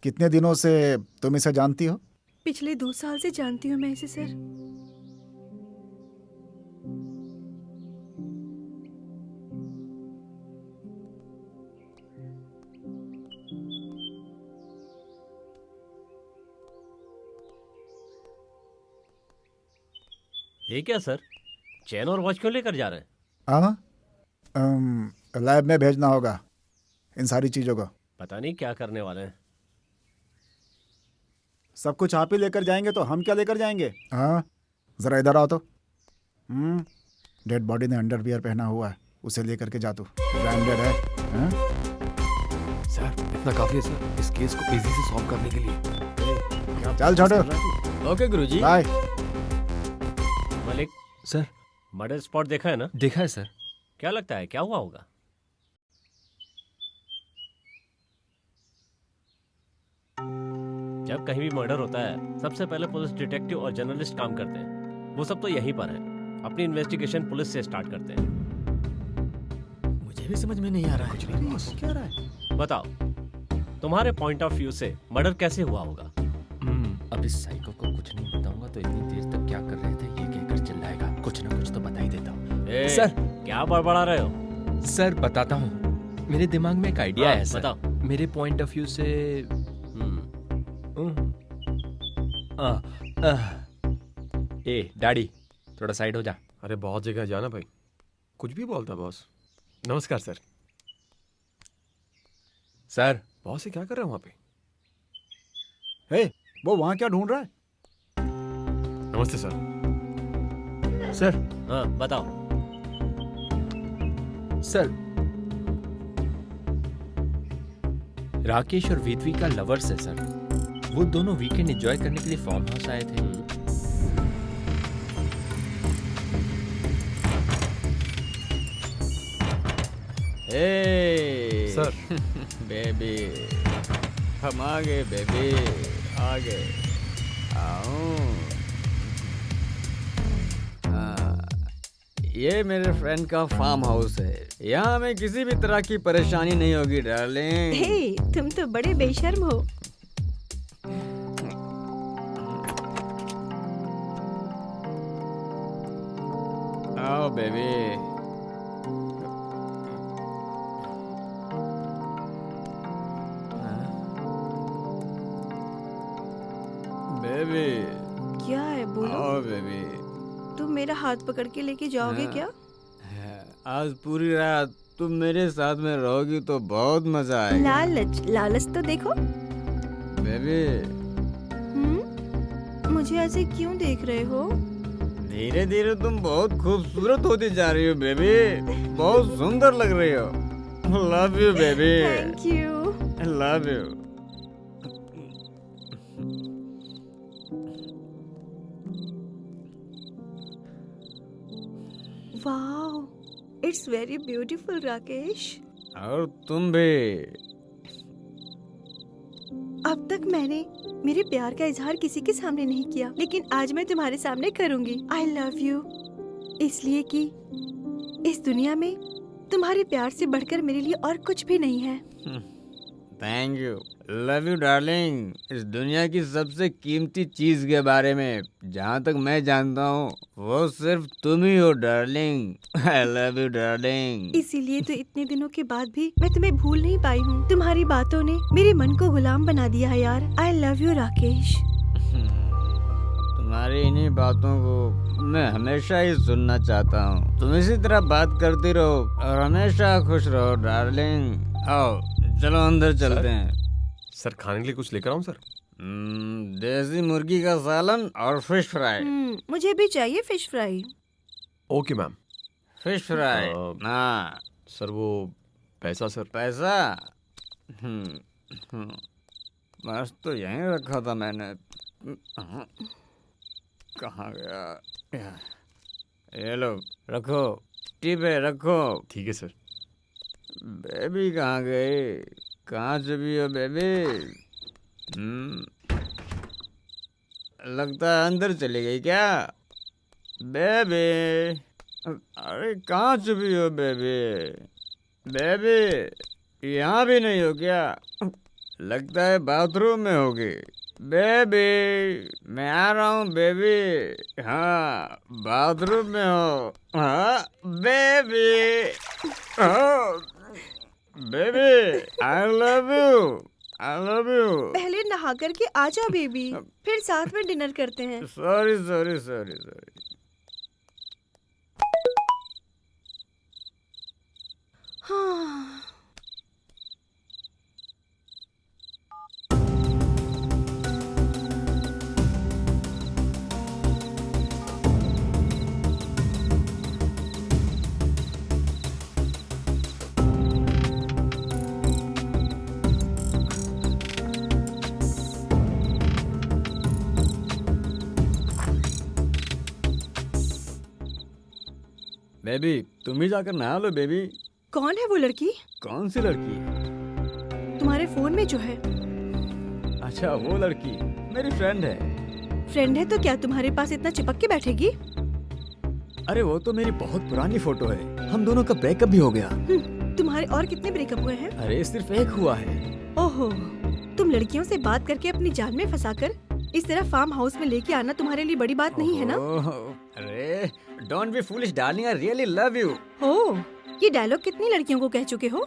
कितने दिनों से तुम इसे जानती हो? पिछले 2 साल से जानती हूँ मैं इसे सर। ये क्या सर, चेन और वॉच क्यों लेकर जा रहे हैं? हाँ, लैब में भेजना होगा इन सारी चीजों को। पता नहीं क्या करने वाले हैं। सब कुछ आप ही लेकर जाएंगे तो हम क्या लेकर जाएंगे? हाँ, जरा इधर आओ तो। डेड बॉडी ने अंडरवियर पहना हुआ है, उसे लेकर के जा तू। ब्रांडेड है। हाँ? सर इतना काफी है सर, इस केस को इजी से सॉल्व करने के लिए। चल छोटू। Okay Guruji. Bye. Malik, sir murder spot देखा है ना? देखा है सर। क्या लगता है क्या हुआ होगा? जब कहीं भी मर्डर होता है सबसे पहले पुलिस डिटेक्टिव और जर्नलिस्ट काम करते हैं। वो सब तो यहीं पर है। अपनी इन्वेस्टिगेशन पुलिस से स्टार्ट करते हैं। मुझे भी समझ में नहीं आ रहा है। क्या रहा है? बताओ, तुम्हारे पॉइंट ऑफ व्यू से मर्डर कैसे हुआ होगा? अब इस साइको को कुछ नहीं बताऊंगा तो इतनी देर तक क्या कर रहे थे ये कहकर चिल्लाएगा। कुछ ना कुछ तो बता ही देता हूँ। सर क्या बड़बड़ा रहे हो? सर बताता हूँ, मेरे दिमाग में एक आइडिया है सर। बताओ। मेरे पॉइंट ऑफ व्यू से ए डैडी थोड़ा साइड हो जा। अरे बहुत जगह जाना भाई। कुछ भी बोलता बॉस। नमस्कार सर। सर बॉस ये क्या कर रहा है वहाँ पे? हे, वो वहाँ क्या ढूंढ रहा है? नमस्ते सर। सर हाँ बताओ। सर राकेश और वेदवी का लवर्स है सर। वो दोनों वीकेंड एंजॉय करने के लिए फार्म हाउस आए थे। हे सर। बेबी, हम आ गए बेबी, आ गए। आओ। ये मेरे फ्रेंड का फार्म हाउस है। यहाँ हमें किसी भी तरह की परेशानी नहीं होगी डार्लिंग। हे, तुम तो बड़े बेशर्म हो। आओ बेबी। बेबी, क्या है बोलो? आओ बेबी। तुम मेरा हाथ पकड़ के लेके जाओगे हाँ। क्या? आज पूरी रात तुम मेरे साथ में रहोगी तो बहुत मजा आएगा। लालच, लालच तो देखो। बेबी, मुझे ऐसे क्यों देख रहे हो? धीरे धीरे तुम बहुत खूबसूरत होती जा रही हो बेबी। बहुत सुंदर लग रही हो। Love you baby. Thank you. Love you. Wow, it's very beautiful Rakesh. और तुम भी। अब तक मैंने मेरे प्यार का इजहार किसी के सामने नहीं किया, लेकिन आज मैं तुम्हारे सामने करूंगी। आई लव यू, इसलिए कि इस दुनिया में तुम्हारे प्यार से बढ़कर मेरे लिए और कुछ भी नहीं है। Thank you. Love you darling. इस दुनिया की सबसे कीमती चीज के बारे में जहाँ तक मैं जानता हूँ वो सिर्फ तुम ही हो darling. I love you darling. इसीलिए तो इतने दिनों के बाद भी मैं तुम्हें भूल नहीं पाई हूँ। तुम्हारी बातों ने मेरे मन को गुलाम बना दिया है यार। I love you Rakesh. तुम्हारी इन्हीं बातों को मैं हमेशा ही सुनना चाहता हूँ। तुम इसी तरह बात करती रहो और हमेशा खुश रहो डार्लिंग। आओ चलो अंदर चलते हैं। सर खाने के लिए कुछ लेकर आऊँ सर? देसी मुर्गी का सालन और फिश फ्राई। मुझे भी चाहिए fish fry. Okay ma'am. Fish fry. हाँ सर वो पैसा सर। पैसा। बस तो यहीं रखा था मैंने। कहाँ गया? ये लो रखो, टिपे रखो। ठीक है सर। बेबी कहाँ गई? कहाँ छुपी हो बेबी? लगता है अंदर चली गई क्या बेबी? अरे कहाँ छुपी हो बेबी? बेबी यहाँ भी नहीं हो क्या? लगता है बाथरूम में होगी। बेबी मैं आ रहा हूँ बेबी। हाँ बाथरूम में हो। हाँ बेबी। हाँ baby I love you. I love you. पहले नहा करके आ जाओ बेबी, फिर साथ में डिनर करते हैं। Sorry sorry sorry sorry. हाँ। बेबी तुम ही जाकर नहा लो बेबी। कौन है वो लड़की? कौन सी लड़की? तुम्हारे फोन में जो है। अच्छा वो लड़की मेरी फ्रेंड है। फ्रेंड है तो क्या तुम्हारे पास इतना चिपक के बैठेगी? अरे वो तो मेरी बहुत पुरानी फोटो है। हम दोनों का ब्रेकअप भी हो गया। तुम्हारे और कितने ब्रेकअप हुए हैं? अरे सिर्फ एक हुआ है। ओहो, तुम लड़कियों से बात करके अपनी जान में फंसाकर इस तरह फार्म हाउस में लेके आना तुम्हारे लिए बड़ी बात नहीं है ना? अरे don't be foolish darling, I really love you. Oh, ये डायलॉग कितनी लड़कियों को कह चुके हो?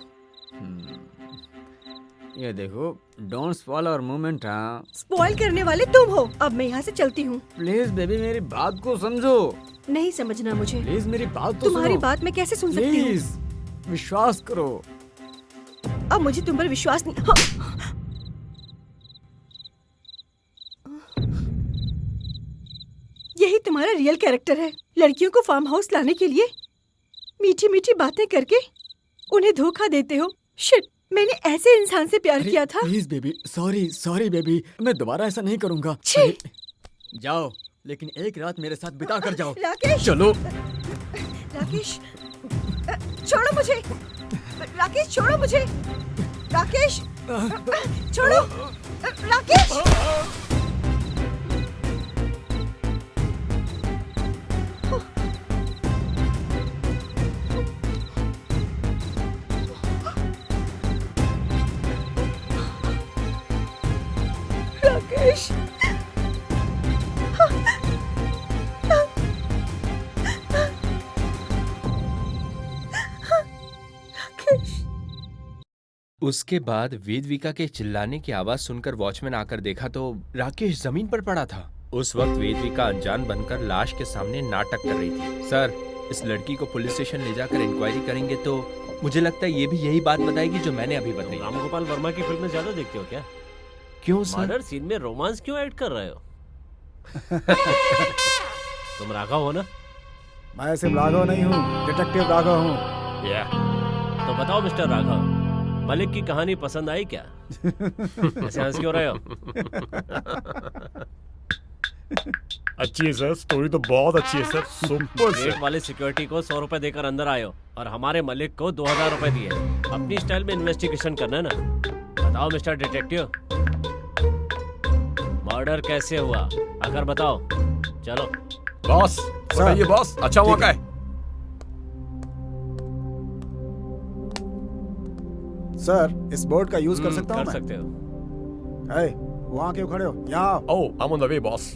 ये देखो, डोंट स्पॉइल आवर मोमेंट। हाँ स्पॉइल करने वाले तुम हो। अब मैं यहाँ से चलती हूँ। प्लीज बेबी, मेरी बात को समझो। नहीं समझना मुझे। प्लीज मेरी बात तो तुम्हारी सुनो। बात मैं कैसे सुन सकती हूँ? प्लीज विश्वास करो। अब मुझे तुम पर विश्वास नहीं। हाँ। यही तुम्हारा रियल कैरेक्टर है। लड़कियों को फार्म हाउस लाने के लिए मीठी मीठी बातें करके उन्हें धोखा देते हो। शिट, मैंने ऐसे इंसान से प्यार किया था। प्लीज बेबी, सॉरी बेबी, मैं दोबारा ऐसा नहीं करूंगा। छी! जाओ, लेकिन एक रात मेरे साथ बिता कर जाओ। राकेश, चलो। राकेश, छोड़ो मुझे। राकेश, छोड़ो मुझे। राकेश, छोड़ो। राकेश, राकेश। राकेश। उसके बाद वेदविका के चिल्लाने की आवाज सुनकर वॉचमैन आकर देखा तो राकेश जमीन पर पड़ा था। उस वक्त वेदविका अनजान बनकर लाश के सामने नाटक कर रही थी। सर, इस लड़की को पुलिस स्टेशन ले जाकर इंक्वायरी करेंगे तो मुझे लगता है ये भी यही बात बताएगी जो मैंने अभी बताई। राम गोपाल वर्मा की फिल्में ज्यादा देखते हो क्या? क्यों सर? मर्डर सीन में रोमांस क्यों ऐड कर रहे हो? तुम राघव हो ना? मैं सिर्फ राघव नहीं हूँ, डिटेक्टिव राघव हूँ। तो बताओ मिस्टर राघव, मलिक की कहानी पसंद आई क्या? ऐसे हंस क्यों रहे हो? अच्छी है सर, स्टोरी तो बहुत अच्छी है सर, सुपर गेट वाले सिक्योरिटी को 100 रुपए देकर अंदर आए हो और हमारे मलिक को 2000 रुपए दिए। अपनी स्टाइल में इन्वेस्टिगेशन करना है ना। बताओ मिस्टर डिटेक्टिव, मर्डर कैसे हुआ? अगर बताओ। चलो बॉस, बताइए बॉस, अच्छा मौका है। सर, इस बोर्ड का यूज कर सकता हूँ कर मैं? सकते हो। है, वहाँ क्यों खड़े हो? यहाँ आओ। Oh, I am on the way boss.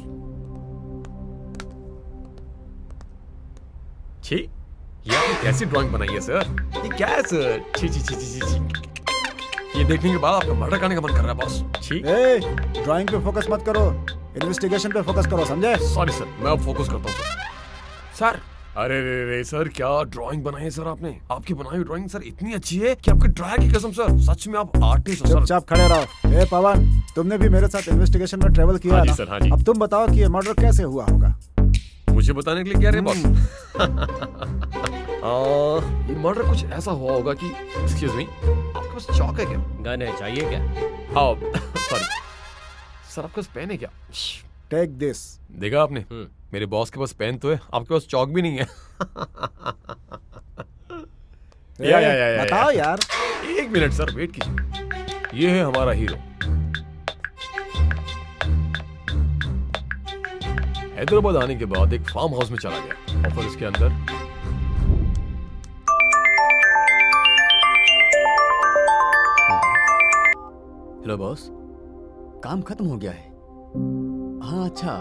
छी, ये आपने कैसी ड्राइंग बनाई है सर? ये क्या है सर? छी छी छी छी छी। ये देखने के बाद आपका मर्डर करने का मन कर रहा है बॉस। छी। ए, ड्राइंग पे फोकस मत करो, इन्वेस्टिगेशन पे फोकस करो, समझे? सॉरी सर, मैं अब फोकस करता हूँ सर। अरे रे रे सर, क्या ड्राइंग बनाई है सर आपने? आपकी बनाई हुई ड्राइंग सर इतनी अच्छी है कि आपके ड्रायर की कसम सर, सच में आप आर्टिस्ट हो सर। चुपचाप खड़े रहो। ए पवन, तुमने भी मेरे साथ इन्वेस्टिगेशन में ट्रेवल किया हाँ है जी ना? सर, हाँ जी। अब तुम बताओ कि ये मर्डर कैसे हुआ होगा? मुझे बताने के लिए क्या रहे बॉस? ये मर्डर कुछ ऐसा हुआ होगा कि, एक्सक्यूज मी, आपके पास चौक है क्या? गन है, चाहिए क्या? सॉरी सर, आपके पास पेन है क्या? Take this. देखा आपने, मेरे बॉस के पास पेन तो है, आपके पास चौक भी नहीं है। या, बताओ यार। एक मिनट सर, वेट कीजिए। ये है हमारा हीरो। हैदराबाद आने के बाद एक फार्म हाउस में चला गया और फिर उसके अंदर हेलो बॉस, काम खत्म हो गया है। हाँ अच्छा,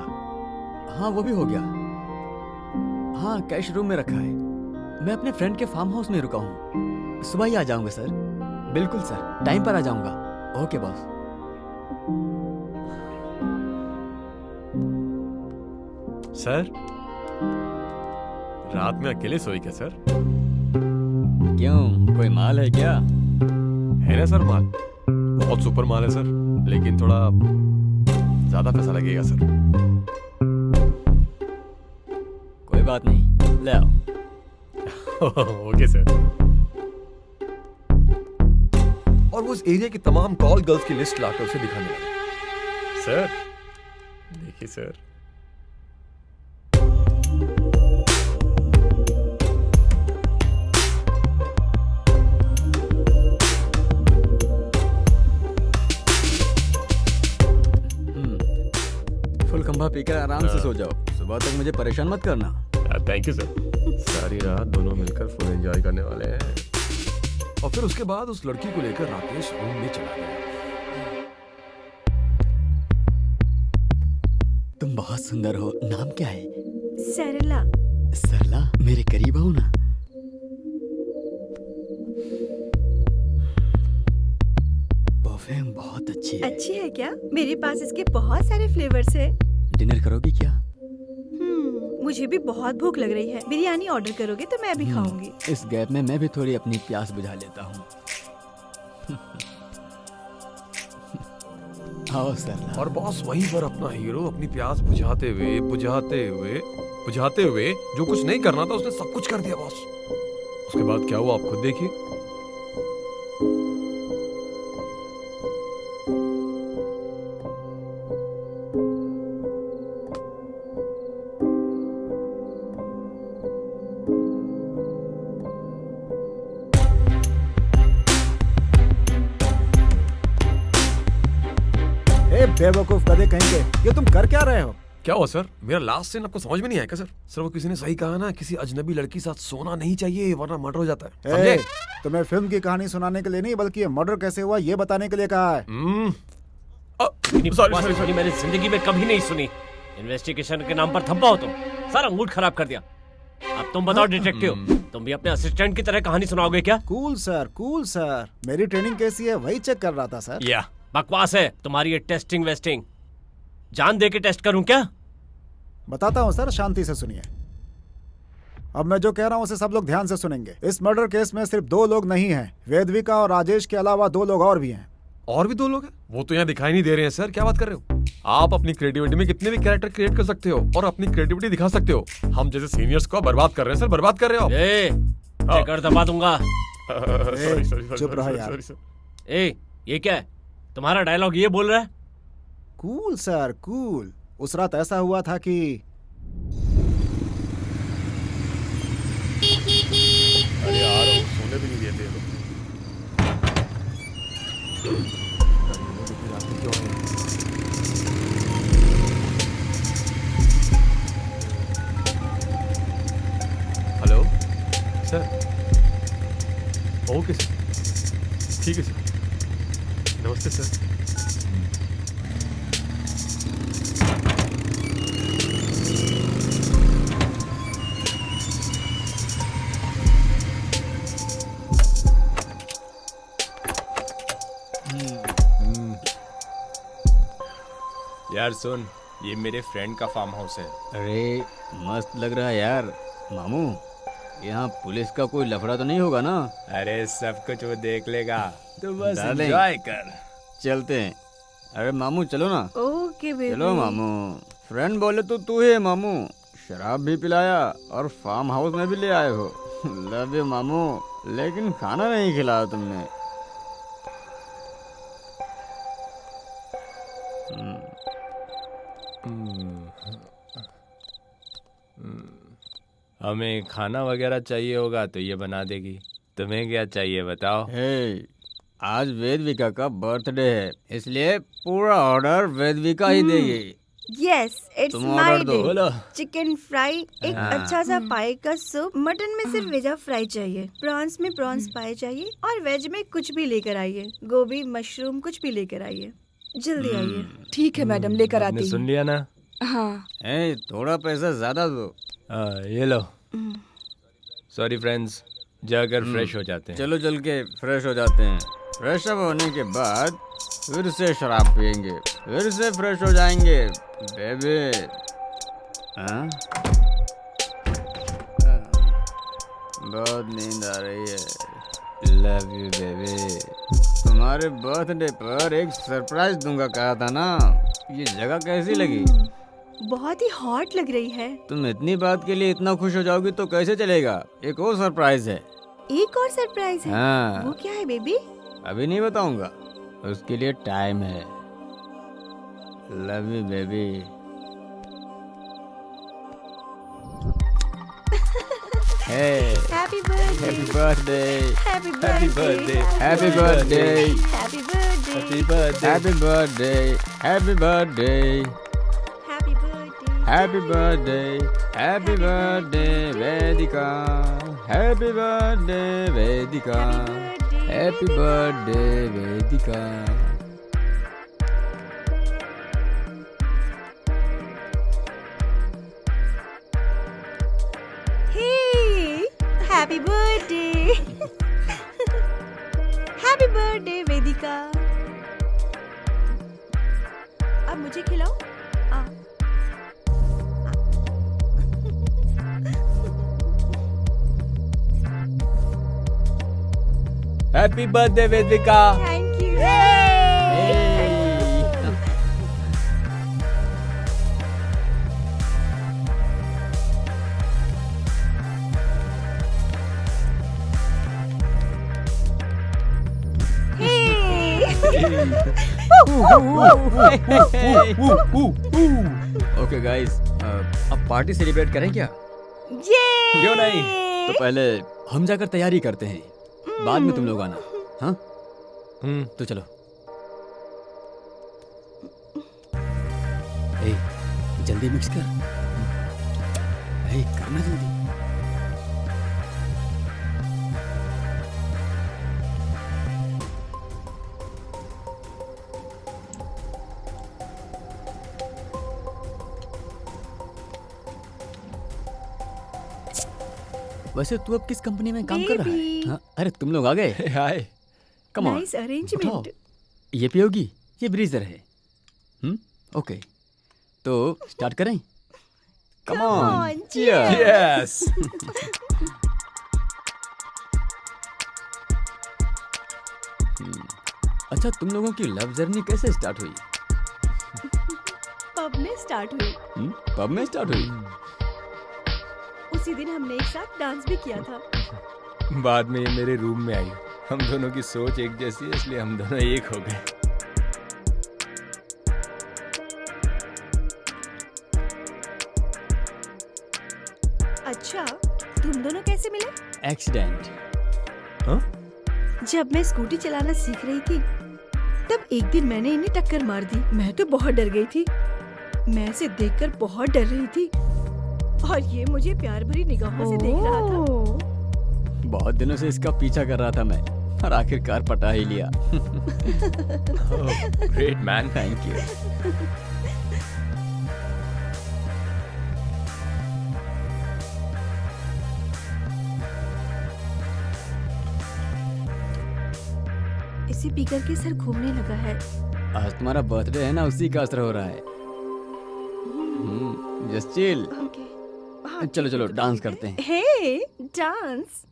हाँ वो भी हो गया। हाँ, कैश रूम में रखा है। मैं अपने फ्रेंड के फार्म हाउस में रुका हूँ। सुबह ही आ जाऊंगा सर। बिल्कुल सर, टाइम पर आ जाऊंगा। Okay boss. सर, रात में अकेले सोई क्या सर? क्यों, कोई माल है क्या? है ना सर माल, बहुत सुपर माल है सर, लेकिन थोड़ा ज्यादा पैसा लगेगा सर। कोई बात नहीं, ले आओ। Okay sir. और वो उस एरिया की तमाम कॉल गर्ल्स की लिस्ट लाकर उसे दिखाने लगा। सर देखिए सर। फुल खंभा पीकर आराम से सो जाओ। सुबह तक मुझे परेशान मत करना। Thank you sir. सारी रात दोनों मिलकर फुल एंजॉय करने वाले हैं। और फिर उसके बाद उस लड़की को लेकर राकेश रूम में चला गया। तुम बहुत सुंदर हो। नाम क्या है? सरला। सरला, मेरे करीब आओ ना। परफ्यूम बहुत अच्छी है। अच्छी है क्या? मेरे पास इसके बहुत सारे फ्लेवर्स हैं। डिनर करोगी क्या? मुझे भी बहुत भूख लग रही है। बिरयानी ऑर्डर करोगे तो मैं अभी खाऊंगी। इस गैप में मैं भी थोड़ी अपनी प्यास बुझा लेता हूँ। आओ सर। और बॉस वहीं पर अपना हीरो अपनी प्यास बुझाते हुए जो कुछ नहीं करना था उसने सब कुछ कर दिया बॉस। उसके बाद क्या हुआ आप खुद देखिए। बेवकूफ गधे कहेंगे, ये तुम कर क्या रहे हो? क्या हुआ सर? मेरा लास्ट सीन आपको समझ में नहीं आया क्या सर? सर वो किसी ने सही कहा ना, किसी अजनबी लड़की साथ सोना नहीं चाहिए वरना मर्डर हो जाता है। समझे? तुम्हें फिल्म की कहानी सुनाने के लिए नहीं बल्कि ये मर्डर कैसे हुआ ये बताने के लिए कहा है। इतनी बकवास कहानी मैंने जिंदगी में कभी नहीं सुनी। इन्वेस्टिगेशन के नाम पर थप्पा हो तुम। सारा मूड खराब कर दिया। अब तुम बताओ डिटेक्टिव, तुम भी अपने असिस्टेंट की तरह कहानी सुनाओगे क्या? कूल सर, मेरी ट्रेनिंग कैसी है वही चेक कर रहा था सर। या बकवास है तुम्हारी ये टेस्टिंग वेस्टिंग। जान दे के टेस्ट करूं क्या? बताता हूँ सर, शांति से सुनिए। अब मैं जो कह रहा हूँ उसे सब लोग ध्यान से सुनेंगे। इस मर्डर केस में सिर्फ 2 लोग नहीं हैं, वेदविका और राजेश के अलावा 2 लोग और भी हैं। और भी 2 लोग हैं? वो तो यहाँ दिखाई नहीं दे रहे हैं सर, क्या बात कर रहे हो आप? अपनी क्रिएटिविटी में कितने भी कैरेक्टर क्रिएट कर सकते हो और अपनी क्रिएटिविटी दिखा सकते हो। हम जैसे सीनियर्स को बर्बाद कर रहे हैं सर, बर्बाद कर रहे हो आप। कर दबा दूंगा। चुप रहो यार। ये क्या है? तुम्हारा डायलॉग ये बोल रहा है? Cool sir cool. उस रात ऐसा हुआ था कि अरे यार सोने भी नहीं देते लोग। Hello sir. ओके सर, ठीक है सर। नमस्ते सर। यार सुन, ये मेरे फ्रेंड का फार्म हाउस है। अरे मस्त लग रहा है यार। मामू, यहाँ पुलिस का कोई लफड़ा तो नहीं होगा ना? अरे सब कुछ वो देख लेगा, तो बस डार्लिंग, एंजॉय कर। चलते हैं। अरे मामू चलो ना। Okay baby. चलो मामू। फ्रेंड बोले तो तू ही है मामू। शराब भी पिलाया और फार्म हाउस में भी ले आए हो। लव यू मामू, लेकिन खाना नहीं खिलाया तुमने। हमें खाना वगैरह चाहिए होगा तो ये बना देगी। तुम्हें क्या चाहिए बताओ? हे, आज वेदविका का बर्थडे है, इसलिए पूरा ऑर्डर वेदविका ही देगी। यस, इट्स तुम माय ऑर्डर दो। डे। चिकन फ्राई, एक हाँ। अच्छा सा पाई का सूप, मटन में सिर्फ वेजा फ्राई चाहिए, प्रॉन्स में प्रॉन्स पाए चाहिए और वेज में कुछ भी लेकर आइए। गोभी, मशरूम कुछ भी लेकर आइए। जल्दी आइए। ठीक है मैडम, लेकर आपने आती सुन हूँ। लिया ना? हाँ। हे, थोड़ा पैसा ज्यादा दो। ये लो। सॉरी फ्रेंड्स, जाकर फ्रेश हो जाते हैं। चलो चल के फ्रेश हो जाते हैं। फ्रेश अप होने के बाद फिर से शराब पियेंगे, फिर से फ्रेश हो जाएंगे बेबी। हाँ? बहुत नींद आ रही है। Love you baby. तुम्हारे बर्थडे पर एक सरप्राइज दूंगा कहा था ना। ये जगह कैसी लगी? बहुत ही हॉट लग रही है। तुम इतनी बात के लिए इतना खुश हो जाओगी तो कैसे चलेगा? एक और सरप्राइज है। एक और सरप्राइज है? हाँ। वो क्या है बेबी? अभी नहीं बताऊंगा, उसके लिए टाइम है। Love you baby. Happy birthday, happy birthday, happy Happy birthday, birthday. Happy birthday, happy birthday, Happy birthday. Happy birthday, happy birthday, happy birthday, happy birthday, happy birthday Vedika, happy birthday Vedika, happy birthday Vedika. Hey, happy birthday, happy birthday Vedika. अब मुझे खिलाओ। आ। Happy birthday Vedika. Thank you. Okay guys, अब party celebrate करें क्या? क्यों नहीं? तो पहले हम जाकर तैयारी करते हैं, बाद में तुम लोग आना। हाँ तो चलो। ए, जल्दी मिक्स कर। ए, करना जल्दी। वैसे तू अब किस कंपनी में काम कर रहा है? Baby. हाँ, अरे तुम लोग आ गए। Hi. Come on, nice arrangement. ये पियोगी? ये ब्रीजर है। ओके, तो स्टार्ट करें? Come on, cheers। यस। अच्छा, तुम लोगों की लव जर्नी कैसे स्टार्ट हुई? पब में स्टार्ट हुई। पब में स्टार्ट हुई? उसी दिन हमने एक साथ डांस भी किया था। बाद में ये मेरे रूम में आई। हम दोनों की सोच एक जैसी है, इसलिए हम दोनों एक हो गए। अच्छा, तुम दोनों कैसे मिले? एक्सीडेंट। जब मैं स्कूटी चलाना सीख रही थी, तब एक दिन मैंने इन्हें टक्कर मार दी। मैं तो बहुत डर गई थी। मैं इसे देखकर बहुत डर रही थी और ये मुझे प्यार भरी निगाहों से देख रहा था। बहुत दिनों से इसका पीछा कर रहा था मैं, और आखिरकार पटा ही लिया। Great man. Thank you. इसे पीकर के सर घूमने लगा है। आज तुम्हारा बर्थडे है ना, उसी का असर हो रहा है। Just chill. ओके। हाँ, चलो चलो डांस करते हैं। हे, डांस।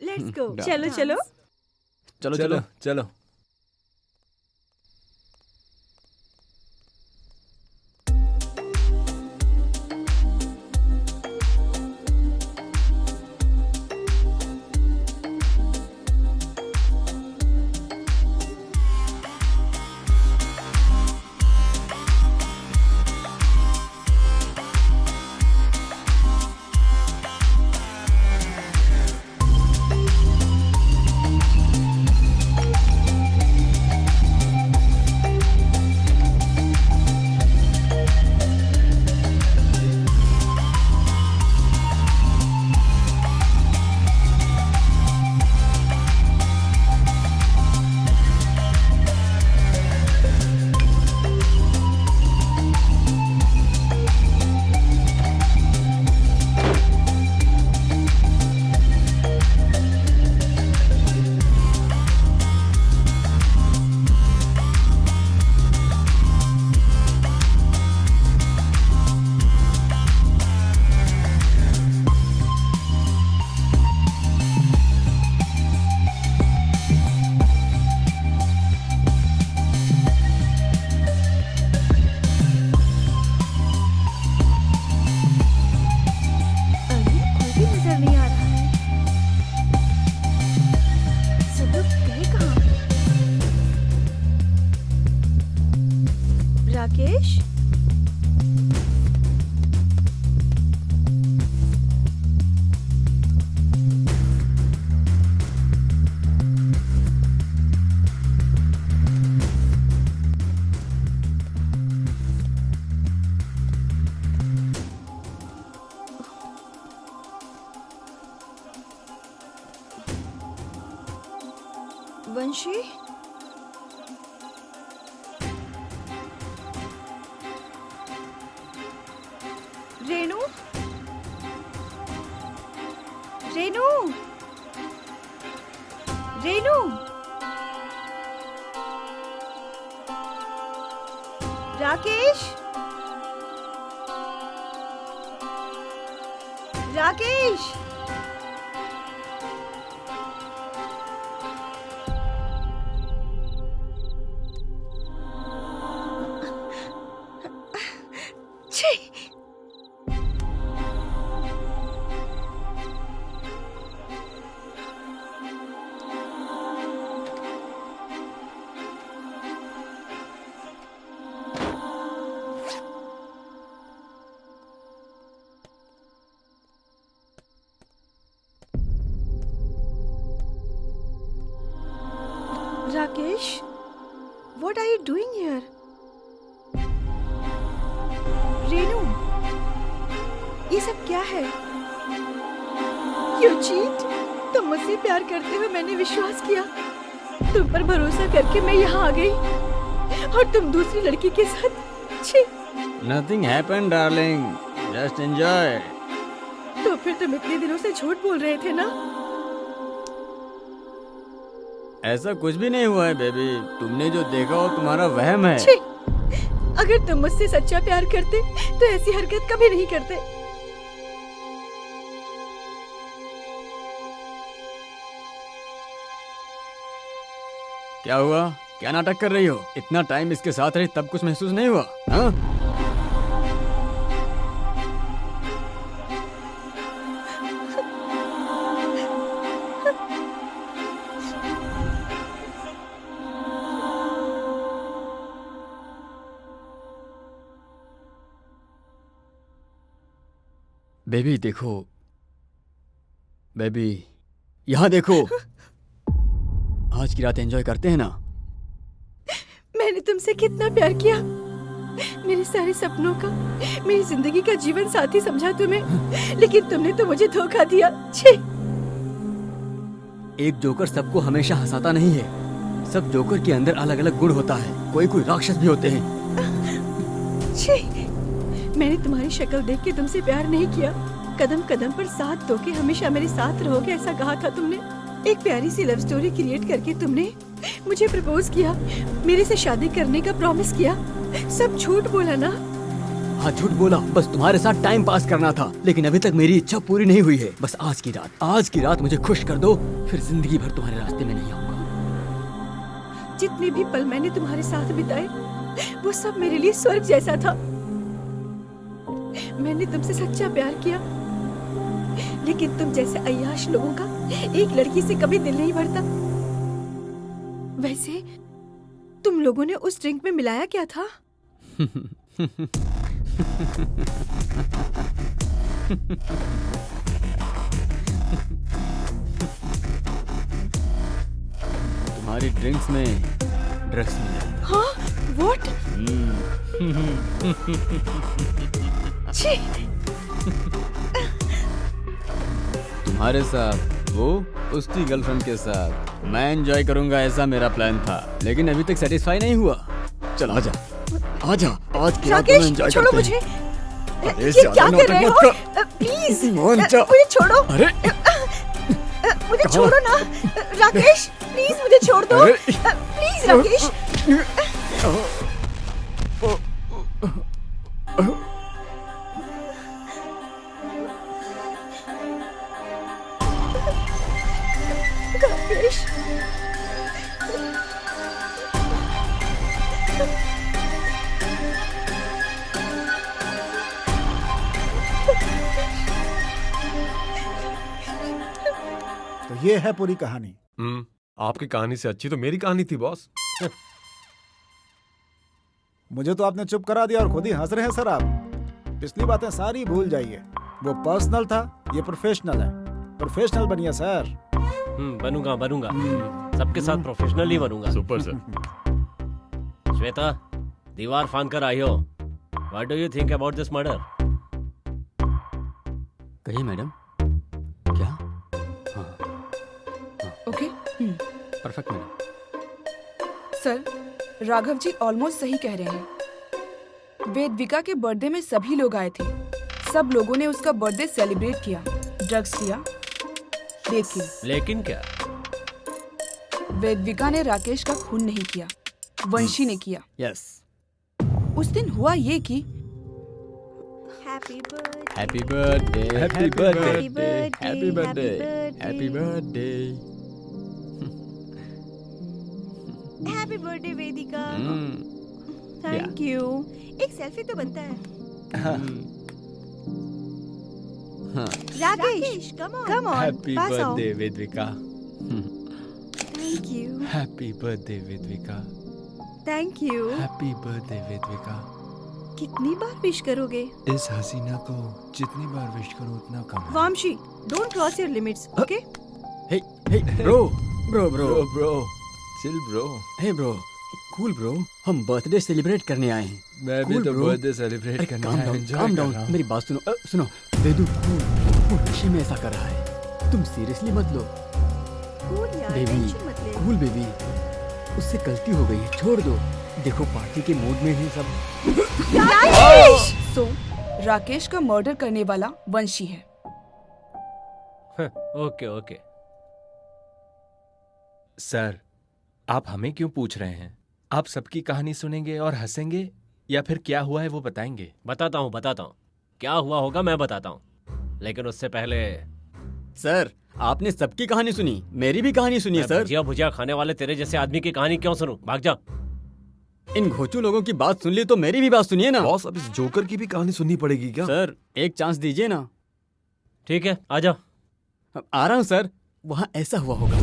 Let's go. Dance. चलो चलो। चलो चलो चलो। चलो। अरे, कोई भी नजर नहीं आ रहा है। सब लोग गए कहाँ? राकेश? वंशी? रेनू? रेनू? रेनू? राकेश, राकेश, छी! Rakesh, what are you doing here? Renu, ये सब क्या है? You cheat? तुम मुझसे प्यार करते हुए मैंने विश्वास किया, तुम पर भरोसा करके मैं यहाँ आ गई और तुम दूसरी लड़की के साथ। छी! Nothing happen darling, just enjoy. तो फिर तुम इतने दिनों से झूठ बोल रहे थे ना? ऐसा कुछ भी नहीं हुआ है बेबी, तुमने जो देखा वो तुम्हारा वहम है। छी! अगर तुम मुझसे सच्चा प्यार करते तो ऐसी हरकत कभी नहीं करते। क्या हुआ? क्या नाटक कर रही हो? इतना टाइम इसके साथ रही तब कुछ महसूस नहीं हुआ? हाँ? बेबी देखो, बेबी यहाँ देखो। आज की रात एंजॉय करते हैं ना? मैंने तुमसे कितना प्यार किया, मेरे सारे सपनों का, मेरी जिंदगी का जीवन साथी समझा तुम्हें, लेकिन तुमने तो मुझे धोखा दिया। छी! एक जोकर सबको हमेशा हंसाता नहीं है। सब जोकर के अंदर अलग अलग गुण होता है। कोई कोई राक्षस भी होते हैं। छी! मैंने तुम्हारी शक्ल देख के तुमसे प्यार नहीं किया। कदम कदम पर साथ दो के हमेशा मेरे साथ रहोगे ऐसा कहा था तुमने। एक प्यारी सी लव स्टोरी क्रिएट करके तुमने मुझे प्रपोज किया, मेरे से शादी करने का प्रॉमिस किया। सब झूठ बोला ना? हाँ झूठ बोला, बस तुम्हारे साथ टाइम पास करना था। लेकिन अभी तक मेरी इच्छा पूरी नहीं हुई है। बस आज की रात मुझे खुश कर दो, फिर जिंदगी भर तुम्हारे रास्ते में नहीं आऊंगा। जितने भी पल मैंने तुम्हारे साथ बिताए वो सब मेरे लिए स्वर्ग जैसा था। मैंने तुमसे सच्चा प्यार किया, लेकिन तुम जैसे अय्याश लोगों का एक लड़की से कभी दिल नहीं भरता। वैसे तुम लोगों ने उस ड्रिंक में मिलाया क्या था? तुम्हारी ड्रिंक्स में ड्रग्स मिला। हाँ? व्हाट? छी! तुम्हारे साथ वो उसकी गर्लफ्रेंड के साथ मैं एंजॉय करूंगा ऐसा मेरा प्लान था, लेकिन अभी तक सेटिस्फाई नहीं हुआ। चल आजा, आजा, आज की रात राकेश, एंजॉय छोड़ो करते मुझे। हैं। ये क्या कर रहे हो? प्लीज मुझे छोड़ो। अरे मुझे छोड़ो ना राकेश, प्लीज मुझे छोड़ दो। प्लीज राकेश। राकेश, तो ये है पूरी कहानी। आपकी कहानी से अच्छी तो मेरी कहानी थी बॉस। मुझे तो आपने चुप करा दिया और खुद ही हंस रहे हैं सर आप। पिछली बातें सारी भूल जाइए। वो पर्सनल था, ये प्रोफेशनल है। प्रोफेशनल बनिए सर। बनूंगा बनूंगा, सबके साथ प्रोफेशनल ही बनूंगा। Super sir. श्वेता, दीवार फांद कर आई हो। What do you think about this murder? कहिए मैडम। क्या? हाँ okay. Perfect madam. Sir, Raghav ji almost सही कह रहे हैं। वेदविका के बर्थडे में सभी लोग आए थे। सब लोगों ने उसका बर्थडे सेलिब्रेट किया, ड्रग्स लिया, लेकिन क्या? वेदविका ने राकेश का खून नहीं किया, वंशी ने किया। यस। उस दिन हुआ ये कि happy birthday happy birthday happy birthday Happy birthday, happy birthday happy happy birthday happy birthday Vedika. Thank you. एक सेल्फी तो बनता है। राकेश कम ऑन हैप्पी पास आओ। Birthday Vedvika. Thank you happy birthday Vedvika. Thank you. Happy birthday Vedvika. कितनी बार विश करोगे? इस हसीना को जितनी बार विश करूं उतना कम है। Vamshi, don't cross your limits, okay? Hey hey bro bro bro bro bro chill bro. Hey bro cool bro, हम बर्थडे सेलिब्रेट करने आए हैं। मैं भी Cool, तो bro. बर्थडे सेलिब्रेट करने काम आया, डाउन enjoy काम कर डाउन रहा हूं। मेरी बात सुनो सुनो वेदू कूल, वो नशे में ऐसा कर रहा है, तुम सीरियसली मत लो। कूल यार, बेबी टेंशन मत ले। कूल बेबी, उससे गलती हो गई है, छोड़ दो। देखो पार्टी के मूड में ही सब। सो राकेश का मर्डर करने वाला वंशी है। Okay okay. सर, आप हमें क्यों पूछ रहे हैं? आप सबकी कहानी सुनेंगे और हंसेंगे या फिर क्या हुआ है वो बताएंगे? बताता हूँ क्या हुआ होगा मैं बताता हूँ, लेकिन उससे पहले सर आपने सबकी कहानी सुनी, मेरी भी कहानी सुनिए मैं सर। भुजिया भुजिया खाने वाले तेरे जैसे आदमी की कहानी क्यों सुनूं? भाग जा। इन घोचू लोगों की बात सुन ली तो मेरी भी बात सुनिए ना। बॉस, अब इस जोकर की भी कहानी सुननी पड़ेगी क्या? सर एक चांस दीजिए ना। ठीक है, आजा। आ रहा हूँ सर, वहाँ ऐसा हुआ होगा।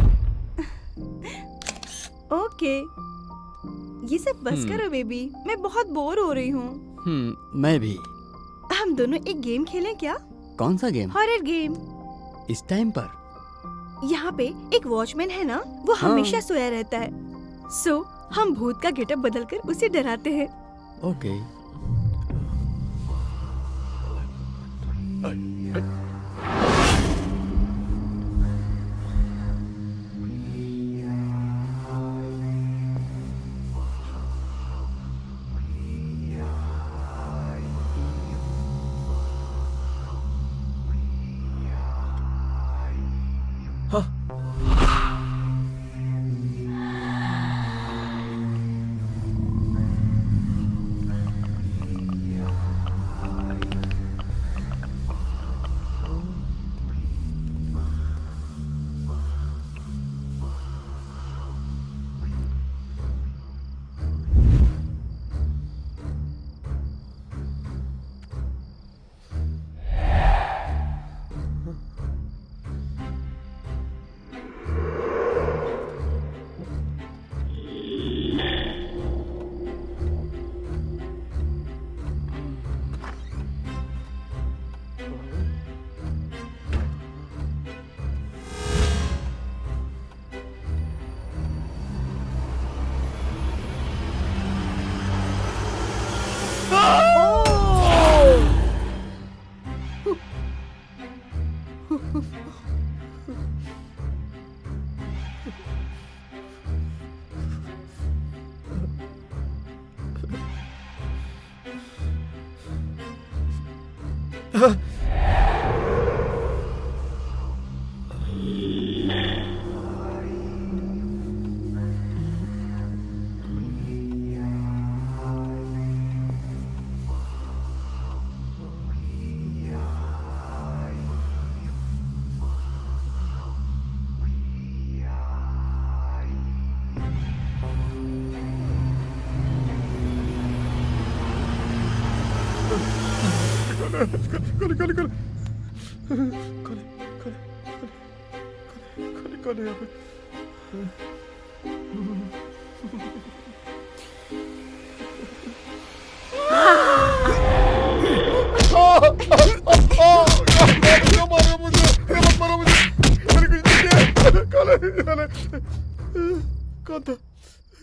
ओके, ये सब बस करो बेबी, मैं बहुत बोर हो रही हूँ। मैं भी। हम दोनों एक गेम खेलें क्या? कौन सा गेम? Horror game. इस टाइम पर? यहाँ पे एक वॉचमैन है ना, वो हाँ। हमेशा सोया रहता है। सो हम भूत का गेटअप बदलकर उसे डराते हैं। ओके।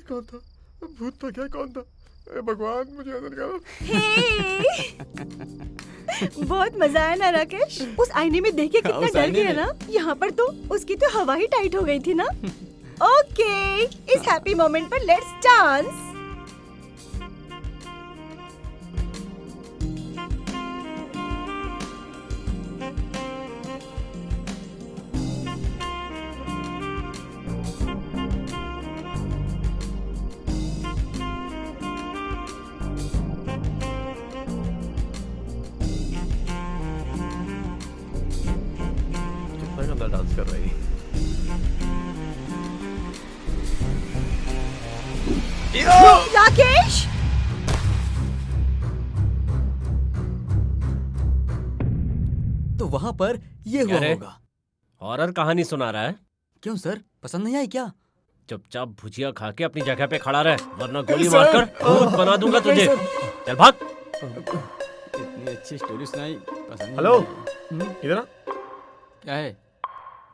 कौन था? भूत था क्या? कौन था? भगवान मुझे अंदर करो। बहुत मजा आया ना राकेश? उस आईने में देख के कितना उस डर आईने गया में? ना। यहाँ पर तो उसकी तो हवा ही टाइट हो गई थी ना। ओके, इस हैप्पी मोमेंट पर लेट्स डांस। वाला डांस कर रही। राकेश, तो वहाँ पर ये हुआ अरे। होगा। हॉरर कहानी सुना रहा है? क्यों सर, पसंद नहीं आई क्या? चुपचाप भुजिया खा के अपनी जगह पे खड़ा रहे, वरना गोली मारकर भूत बना दूंगा तुझे। चल भाग। इतनी अच्छी स्टोरी सुनाई, पसंद नहीं हेलो, आई। इधर आ। क्या है?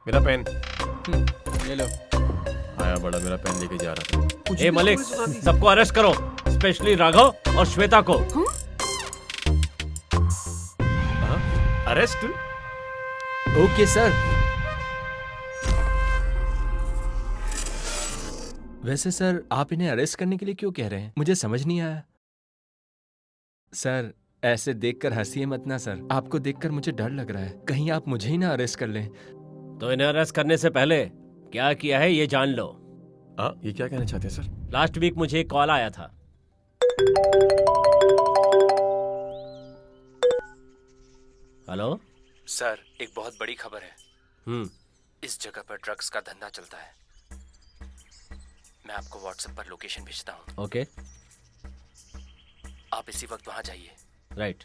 मेरा पेन ले लो। आया बड़ा, मेरा पेन लेके जा रहा था। ए मलिक, सबको अरेस्ट करो, स्पेशली राघव और श्वेता को। अरेस्ट? Okay sir. वैसे सर, आप इन्हें अरेस्ट करने के लिए क्यों कह रहे हैं? मुझे समझ नहीं आया। सर, ऐसे देखकर हंसिए मत ना सर। आपको देखकर मुझे डर लग रहा है, कहीं आप मुझे ही ना अरेस्ट कर लें। तो इन्हें अरेस्ट करने से पहले क्या किया है ये जान लो। हाँ, ये क्या कहना चाहते हैं सर? लास्ट वीक मुझे एक कॉल आया था। हेलो सर, एक बहुत बड़ी खबर है। इस जगह पर ड्रग्स का धंधा चलता है। मैं आपको व्हाट्सएप पर लोकेशन भेजता हूँ। ओके, आप इसी वक्त वहां जाइए। राइट।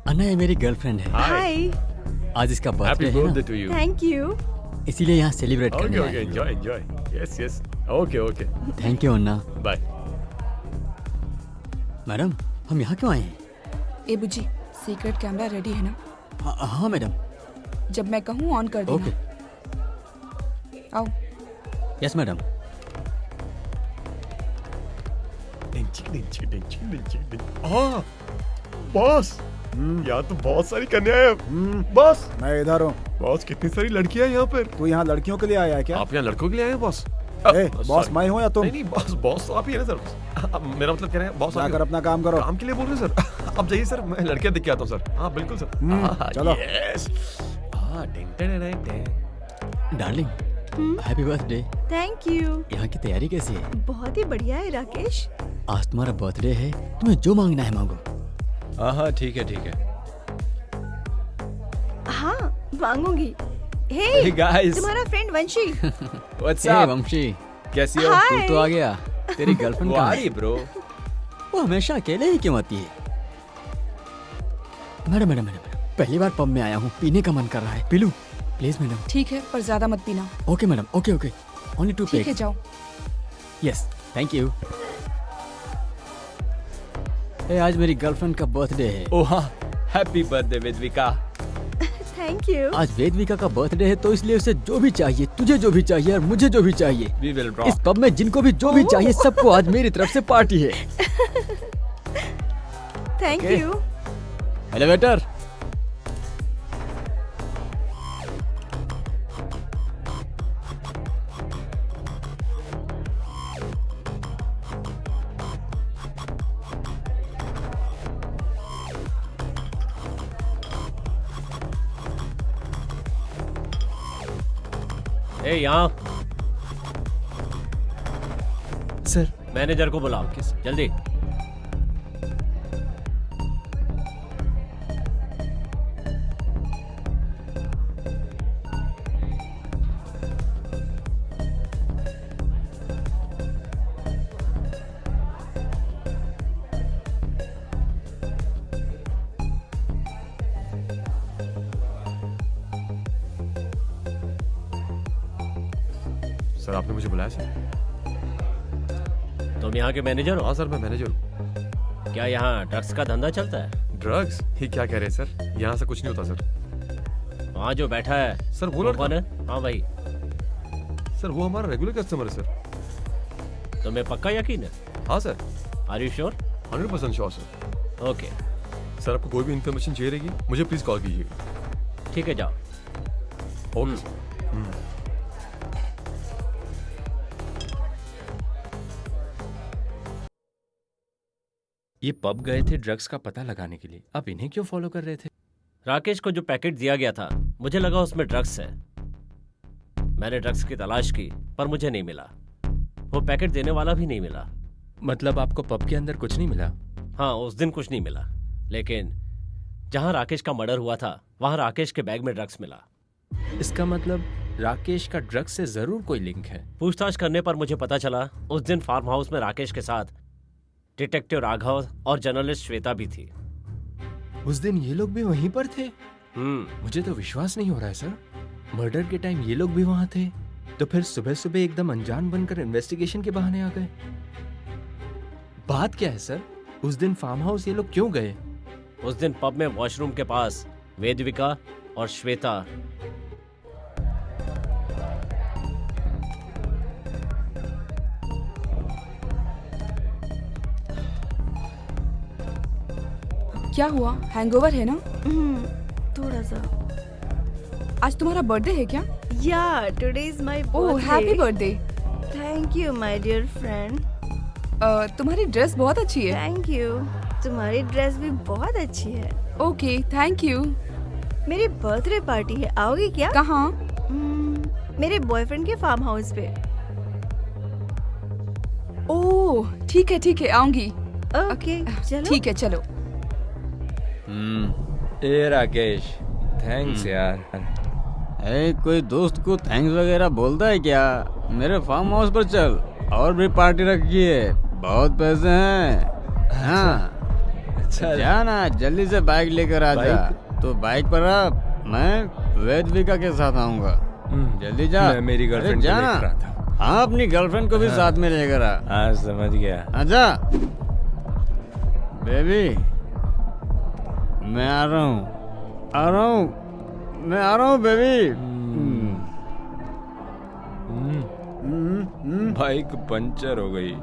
अन्ना, ये मेरी गर्लफ्रेंड है। हाय, आज इसका हैप्पी बर्थडे है बर्थडे ना, टू यू। Thank you. इसीलिए यहाँ सेलिब्रेट ओके करने ओके, आए हैं। Enjoy enjoy. Yes yes, okay okay, thank you अन्ना। बाय। मैडम, हम यहाँ क्यों आए हैं? ए बुजी, सीक्रेट कैमरा रेडी है ना? हाँ मैडम। जब मैं कहूँ ऑन कर ओके। देना। आओ। Yes madam. हाँ, बॉस, यहाँ तो बहुत सारी कन्याएं हैं। बॉस, मैं इधर हूँ। बॉस कितनी सारी लड़कियां हैं यहाँ पर। तू यहाँ लड़कियों के लिए आया है क्या? आप यहाँ लड़कों के लिए आए हैं बॉस? ए, बॉस मैं हूँ या तुम? नहीं नहीं बॉस, बॉस तो आप ही है ना सर। मेरा मतलब कह रहे हैं बॉस आप जाकर अपना काम करो। काम के लिए बोल रहे हैं सर। आप जाइए सर, मैं लड़कियां देख के आता हूँ सर। हाँ बिल्कुल सर। चलो। यस। हाँ, टिंग टिंग टिंग टिंग। Darling, happy birthday. Thank you. यहाँ की तैयारी कैसी है? बहुत ही बढ़िया है राकेश। आज तुम्हारा बर्थडे है, तुम्हें जो मांगना है मांगो। हाँ, ठीक है ठीक है। हाँ, मांगूंगी। हे Hey guys. तुम्हारा फ्रेंड वंशी। What's हे up? वंशी, कैसी हो? Hi. तू तो आ गया। तेरी गर्लफ्रेंड वो कहाँ आ है? रही ब्रो। वो हमेशा अकेले ही क्यों आती है? मैडम मैडम मैडम, पहली बार पब में आया हूँ, पीने का मन कर रहा है, पी लूं? Please madam. ठीक है, पर ज्यादा मत पीना। Okay madam, okay okay, only 2 ठीक है, प्लेट्स। जाओ। Yes, thank you. आज मेरी गर्लफ्रेंड का बर्थडे है। ओ हाँ, happy birthday Vedvika. Thank you. आज वेदविका का बर्थडे है, तो इसलिए उसे जो भी चाहिए, तुझे जो भी चाहिए और मुझे जो भी चाहिए, वी विल इस रॉक। पब में जिनको भी जो भी चाहिए, सबको आज मेरी तरफ से पार्टी है। Thank Okay. यू। एलिवेटर। ए यहाँ सर, मैनेजर को बुलाओ, जल्दी। सर आपने मुझे बुलाया सर? तुम यहाँ के मैनेजर हो? हाँ सर, मैं मैनेजर हूँ। क्या यहाँ ड्रग्स का धंधा चलता है? ड्रग्स? ये क्या कह रहे हैं सर? यहाँ से कुछ नहीं होता सर। वहाँ जो बैठा है सर वो वो लड़का? कौन है? हाँ भाई, सर वो हमारा रेगुलर कस्टमर है सर। तुम्हें पक्का यकीन है? हाँ sir, are you sure? 100% sure sir. Okay, sir आपको कोई भी इन्फॉर्मेशन चाहिए रहेगी, मुझे प्लीज कॉल कीजिएगा। ठीक है, जाओ। Okay sir. ये पब गए थे ड्रग्स का पता लगाने के लिए, अब इन्हें क्यों फॉलो कर रहे थे? राकेश को जो पैकेट दिया गया था, मुझे लगा उसमें ड्रग्स है। मैंने ड्रग्स की तलाश की पर मुझे नहीं मिला। वो पैकेट देने वाला भी नहीं मिला। मतलब आपको पब के अंदर कुछ नहीं मिला? हाँ, उस दिन कुछ नहीं मिला, लेकिन जहां राकेश का मर्डर हुआ था वहां राकेश के बैग में ड्रग्स मिला। इसका मतलब राकेश का ड्रग्स से जरूर कोई लिंक है। पूछताछ करने पर मुझे पता चला उस दिन फार्म हाउस में राकेश के साथ डिटेक्टिव राघव और जर्नलिस्ट श्वेता भी थी। उस दिन ये लोग भी वहीं पर थे? मुझे तो विश्वास नहीं हो रहा है सर। मर्डर के टाइम ये लोग भी वहां थे, तो फिर सुबह सुबह एकदम अनजान बनकर इन्वेस्टिगेशन के बहाने आ गए। बात क्या है सर? उस दिन फार्म हाउस ये लोग क्यों गए? उस दिन पब में वॉशरूम के पास वेदविका और श्वेता क्या हुआ, हैंगओवर है ना? थोड़ा सा। आज तुम्हारा बर्थडे है क्या? या today is my oh happy birthday. Birthday. Thank you my dear friend. तुम्हारी ड्रेस बहुत अच्छी है। Thank you. तुम्हारी ड्रेस भी बहुत अच्छी है। Okay thank you. मेरी बर्थडे पार्टी है, आओगे क्या? कहाँ? मेरे बॉयफ्रेंड के फार्म हाउस पे। ओह ठीक है आऊंगी। ओके चलो। ठीक है चलो। ए राकेश, थैंक्स यार। कोई दोस्त को थैंक्स वगैरह बोलता है क्या? मेरे फार्म हाउस पर चल, और भी पार्टी रखी है, बहुत पैसे हैं। हाँ अच्छा जाना, जल्दी से बाइक लेकर आ जा। तो बाइक पर आ, मैं वेदविका के साथ आऊंगा। जल्दी जा। मैं मेरी गर्लफ्रेंड को जाना। लेकर आता। हाँ अपनी गर्लफ्रेंड को भी साथ में लेकर आ। हाँ समझ गया। आजा बेबी, मैं आ रहा हूँ बेबी। बाइक पंचर हो गई।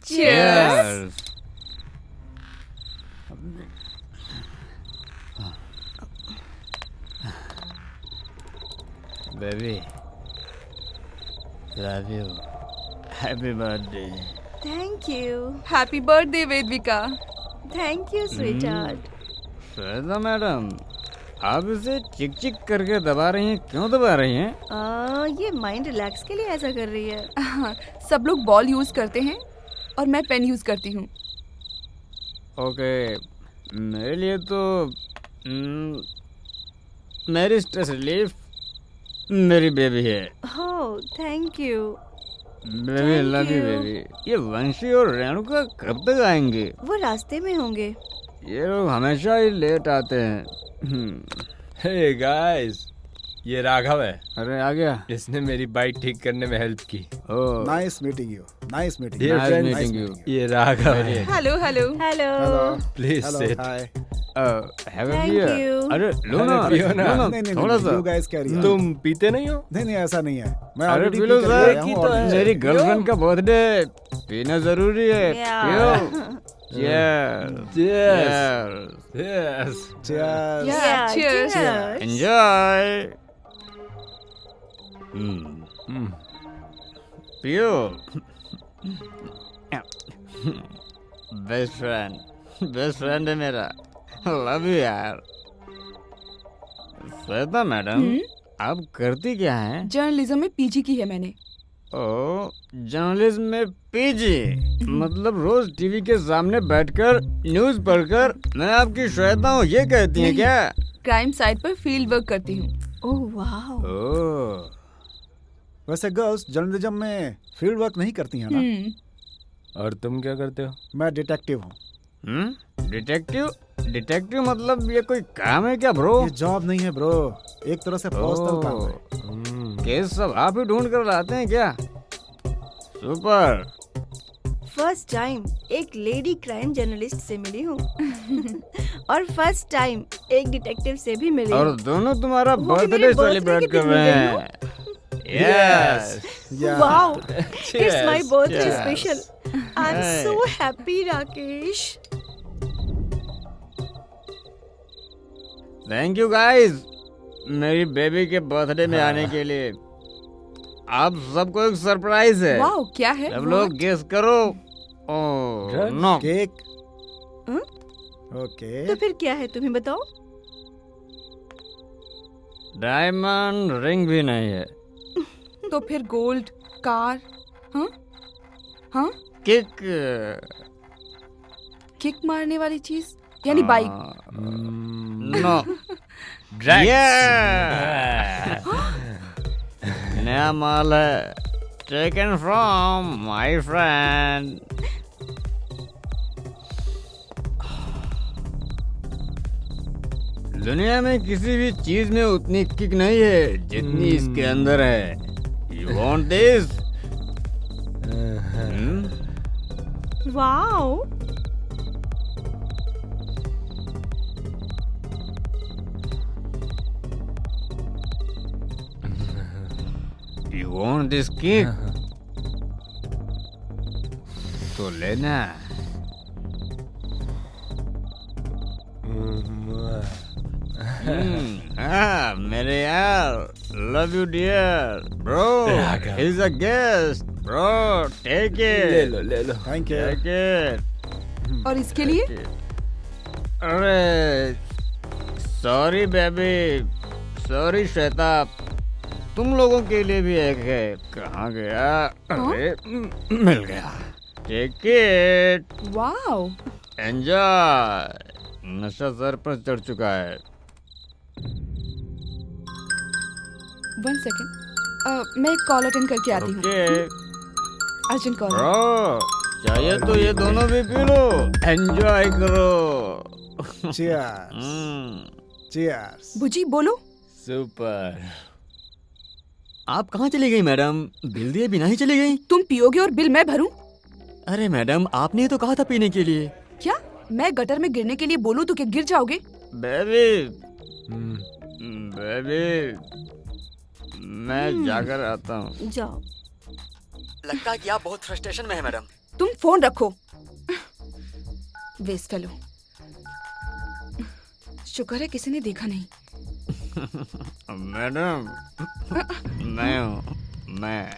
Cheers. Baby, love you. Happy birthday. Thank you. Happy birthday Vedvika. Thank you sweetheart. Shweta madam, आप इसे चिक चिक करके दबा रही हैं, क्यों दबा रही हैं? ये माइंड रिलैक्स के लिए ऐसा कर रही है। सब लोग बॉल यूज करते हैं और मैं पेन यूज करती हूँ। ओके, मेरे लिए तो मेरी स्ट्रेस रिलीफ मेरी बेबी है। Oh thank you. Baby love you baby. ये वंशी और रेणुका कब तक आएंगे? वो रास्ते में होंगे। ये लोग हमेशा ही लेट आते हैं। हे गाइस, ये राघव है। अरे आ गया। इसने मेरी बाइक ठीक करने में हेल्प की। Oh nice meeting you. Nice meeting Dear Nice friends, meeting you. ये राघव है। Hello hello. Hello. Please sit. Hi. Have a Thank beer. you. अरे लो ना, अरे पियो ना। लो ना, नहीं थोड़ा सा। You guys carry on. तुम पीते नहीं हो? नहीं ऐसा नहीं है, मैं अरे ऑलरेडी पी लो सर, की तो है। मेरी गर्लफ्रेंड का बर्थडे, पीना जरूरी है। Yeah. पियो। Cheers. Yes. Cheers. Yes. Cheers. Yeah, cheers. cheers. Enjoy. पियो। बेस्ट फ्रेंड है मेरा। लव यू यार। श्वेता मैडम, आप करती क्या हैं? जर्नलिज्म में पीजी की है मैंने। ओ, जर्नलिज्म में पीजी, मतलब रोज टीवी के सामने बैठकर न्यूज पढ़कर मैं आपकी श्वेता हूँ ये कहती हैं क्या? क्राइम साइट पर फील्ड वर्क करती हूँ। Oh wow. ओह, वैसे गर्ल्स जर्नलिज्म में फील्ड वर्क नहीं करती हैं ना? और तुम क्या करते हो? मैं डिटेक्टिव हूँ। डिटेक्टिव मतलब ये कोई काम है क्या ब्रो? ये जॉब नहीं है ब्रो, एक तरह से पर्सनल काम है। केस सब आप ही ढूंढ कर लाते हैं क्या? सुपर। फर्स्ट टाइम एक लेडी क्राइम जर्नलिस्ट से मिली हूँ। और फर्स्ट टाइम एक डिटेक्टिव से भी मिली और हूँ। दोनों तुम्हारा वो भी मेरे बर्थडे birthday सेलिब्रेट के कर दिन रहे मिले हैं। Yes. Yeah. Wow, it's my birthday Cheers. Special. I am Hey. So happy Rakesh. Thank you guys, मेरी बेबी के बर्थडे में आने के लिए। आप सबको एक सरप्राइज है। वाओ क्या है? सब लोग गेस करो। Oh Drugs? No, cake. हाँ? ओके तो फिर क्या है तुम्हें बताओ। डायमंड रिंग भी नहीं है। तो फिर गोल्ड, कार, हाँ हाँ, किक किक मारने वाली चीज यानी बाइक। नो नया माल है, टेकन फ्रॉम माय फ्रेंड। दुनिया में किसी भी चीज में उतनी किक नहीं है जितनी इसके अंदर है। You want this? Wow, you want this kick? तो लेना। मेरे यार, love you dear bro, he is a guest bro, take it, ले लो थैंक यू। Take it. और इसके लिए अरे सॉरी बेबी, सॉरी श्वेता, तुम लोगों के लिए भी एक है। कहाँ गया? अरे मिल गया। Take it, wow, enjoy. नशा सर पर चढ़ चुका है। 1 सेकेंड, मैं एक कॉल अटेंड करके आती हूँ। Okay urgent call. ब्रो, चाहिए तो ये दोनों भी पी लो, एंजॉय करो। Cheers cheers. बुजी बोलो। सुपर। आप कहाँ चली गई मैडम? बिल दिए बिना ही चली गई? तुम पियोगे और बिल मैं भरूं? अरे मैडम, आपने ही तो कहा था पीने के लिए। क्या मैं गटर में गिरने के लिए बोलूं तो क्या गिर जाओगे? बेबी, बेबी, मैं जाकर आता हूँ। जाओ। लगता है कि आप बहुत फ्रस्ट्रेशन में है मैडम। तुम फोन रखो। Waste fellow. शुक्र है किसी ने देखा नहीं। मैडम, मैं हूँ मैं।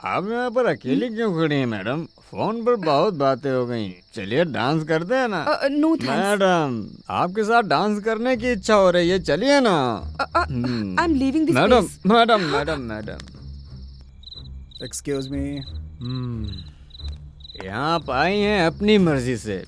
आप यहाँ पर अकेली क्यों खड़ी हैं मैडम? फोन पर बहुत बातें हो गई, चलिए डांस करते हैं ना। No thanks. मैडम, आपके साथ डांस करने की इच्छा हो रही है, चलिए ना। I am leaving this madam place. Madam madam madam, excuse me. यहाँ आप आई हैं अपनी मर्जी से,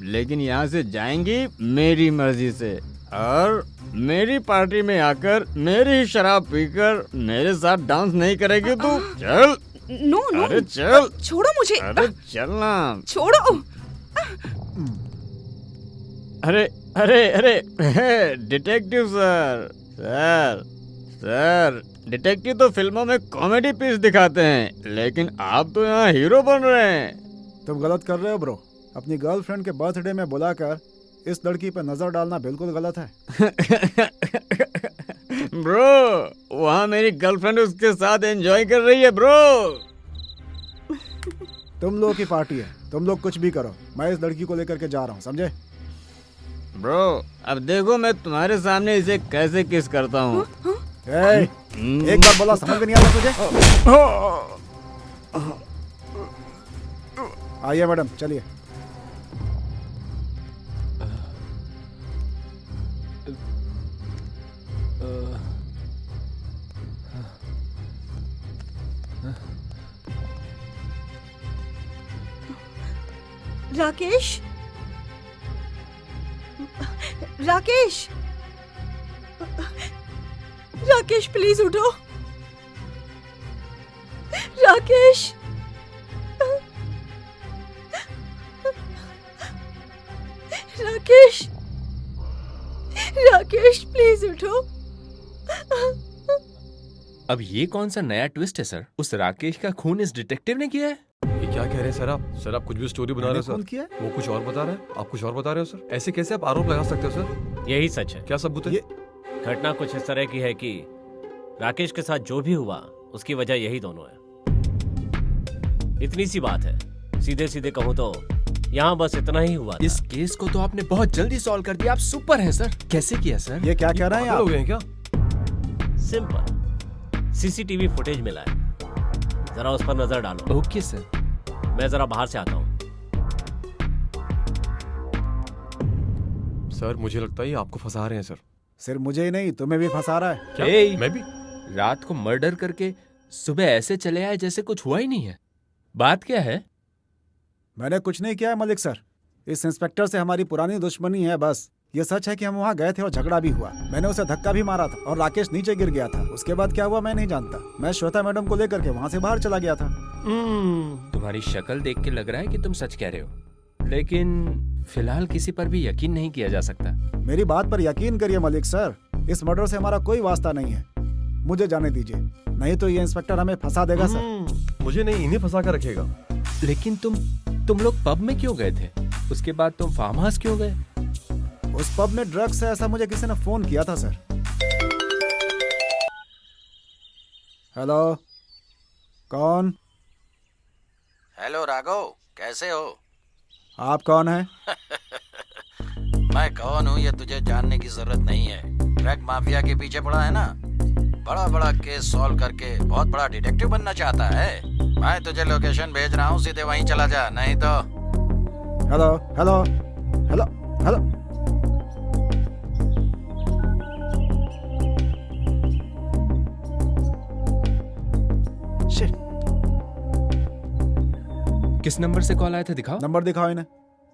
लेकिन यहाँ से जाएंगी मेरी मर्जी से। और मेरी पार्टी में आकर मेरी ही शराब पीकर मेरे साथ डांस नहीं करेगी तू? चल। नो नो, अरे चल। छोड़ो मुझे। अरे चलना। छोड़ो। अरे अरे अरे detective sir, sir sir, detective तो फिल्मों में कॉमेडी पीस दिखाते हैं, लेकिन आप तो यहाँ हीरो बन रहे हैं। तुम गलत कर रहे हो ब्रो। अपनी गर्लफ्रेंड के बर्थडे में बुलाकर इस लड़की पर नजर डालना बिल्कुल गलत है। ब्रो, वहाँ मेरी गर्लफ्रेंड उसके साथ एंजॉय कर रही है ब्रो। तुम लोगों की पार्टी है, तुम लोग कुछ भी करो, मैं इस लड़की को लेकर के जा रहा हूँ, समझे? ब्रो, अब देखो मैं तुम्हारे सामने इसे कैसे किस करता हूँ। एक बार बोला समझ में नहीं आता तुझे? आइए मैडम, चलिए। राकेश, राकेश, राकेश प्लीज उठो। राकेश, राकेश, राकेश प्लीज उठो। अब ये कौन सा नया ट्विस्ट है सर? उस राकेश का खून इस डिटेक्टिव ने किया है? ये क्या कह रहे हैं सर आप? सर आप कुछ भी स्टोरी बना रहे हो मैंने सर। किया? वो कुछ और बता रहे हैं, आप कुछ और बता रहे हो सर। ऐसे कैसे आप आरोप लगा सकते हो सर? यही सच है। क्या सबूत है? ये घटना कुछ इस तरह की है कि राकेश के साथ जो भी हुआ उसकी वजह यही दोनों है। इतनी सी बात है, सीधे सीधे कहूँ तो यहाँ बस इतना ही हुआ था। इस केस को तो आपने बहुत जल्दी सॉल्व कर दिया। आप सुपर हैं सर। कैसे किया सर? ये क्या कह रहे हैं पागल हो आप? गए हैं क्या? सिंपल, सीसीटीवी फुटेज मिला है, जरा उस पर नजर डालो। Okay sir. मैं जरा बाहर से आता हूँ। सर मुझे लगता है ये आपको फंसा रहे हैं सर। सिर्फ मुझे ही नहीं, तुम्हें भी फंसा रहा है। क्या ए! मैं भी? रात को मर्डर करके सुबह ऐसे चले आए जैसे कुछ हुआ ही नहीं है। बात क्या है? मैंने कुछ नहीं किया है मलिक सर। इस इंस्पेक्टर से हमारी पुरानी दुश्मनी है बस। ये सच है कि हम वहाँ गए थे और झगड़ा भी हुआ। मैंने उसे धक्का भी मारा था और राकेश नीचे गिर गया था। उसके बाद क्या हुआ मैं नहीं जानता। मैं श्वेता मैडम को लेकर के वहाँ से बाहर चला गया था। तुम्हारी शक्ल देख के लग रहा है कि तुम सच कह रहे हो, लेकिन फिलहाल किसी पर भी यकीन नहीं किया जा सकता। मेरी बात पर यकीन करिए मलिक सर, इस मर्डर से हमारा कोई वास्ता नहीं है। मुझे जाने दीजिए, नहीं तो ये इंस्पेक्टर हमें फंसा देगा सर। मुझे नहीं, इन्हें फंसा कर रखेगा। लेकिन तुम लोग पब में क्यों गए थे? उसके बाद तुम फार्म हाउस क्यों गए? उस पब में ड्रग्स है ऐसा मुझे किसी ने फोन किया था सर। हेलो, कौन? हेलो राघव, कैसे हो? आप कौन है? मैं कौन हूँ ये तुझे जानने की जरूरत नहीं है। ड्रग माफिया के पीछे पड़ा है ना, बड़ा बड़ा केस सॉल्व करके बहुत बड़ा डिटेक्टिव बनना चाहता है। मैं तुझे लोकेशन भेज रहा हूँ, सीधे वहीं चला जा, नहीं तो। Hello hello hello hello. Shit, किस नंबर से कॉल आया था दिखाओ। नंबर दिखाओ इन्हें,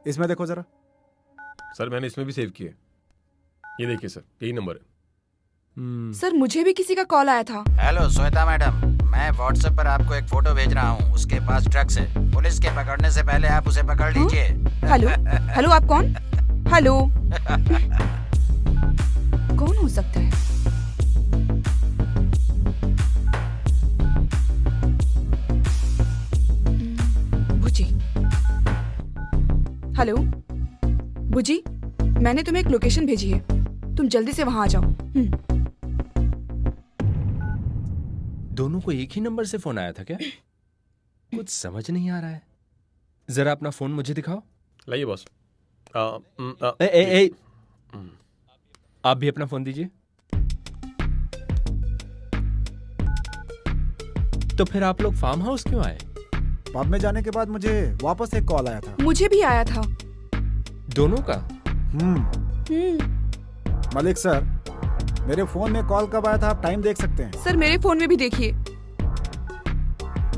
इसमें देखो जरा। सर मैंने इसमें भी सेव किया। ये देखिए सर, यही नंबर है। सर मुझे भी किसी का कॉल आया था। हेलो श्वेता मैडम, मैं व्हाट्सएप पर आपको एक फोटो भेज रहा हूँ। उसके पास ड्रग्स है। पुलिस के पकड़ने से पहले आप उसे पकड़ लीजिए। हेलो हेलो, आप कौन? हेलो, कौन हो सकता है? भुजी। हेलो भुजी, मैंने तुम्हें एक लोकेशन भेजी है, तुम जल्दी से वहां आ जाओ। दोनों को एक ही नंबर से फोन आया था क्या? कुछ समझ नहीं आ रहा है। जरा अपना फोन मुझे दिखाओ। लाइए बॉस। ए, आप भी अपना फोन दीजिए। तो फिर आप लोग फार्म हाउस क्यों आए? पब में जाने के बाद मुझे वापस एक कॉल आया था। मुझे भी आया था। दोनों का? मलिक सर, मेरे फोन में कॉल कब आया था आप टाइम देख सकते हैं। सर मेरे फोन में भी देखिए।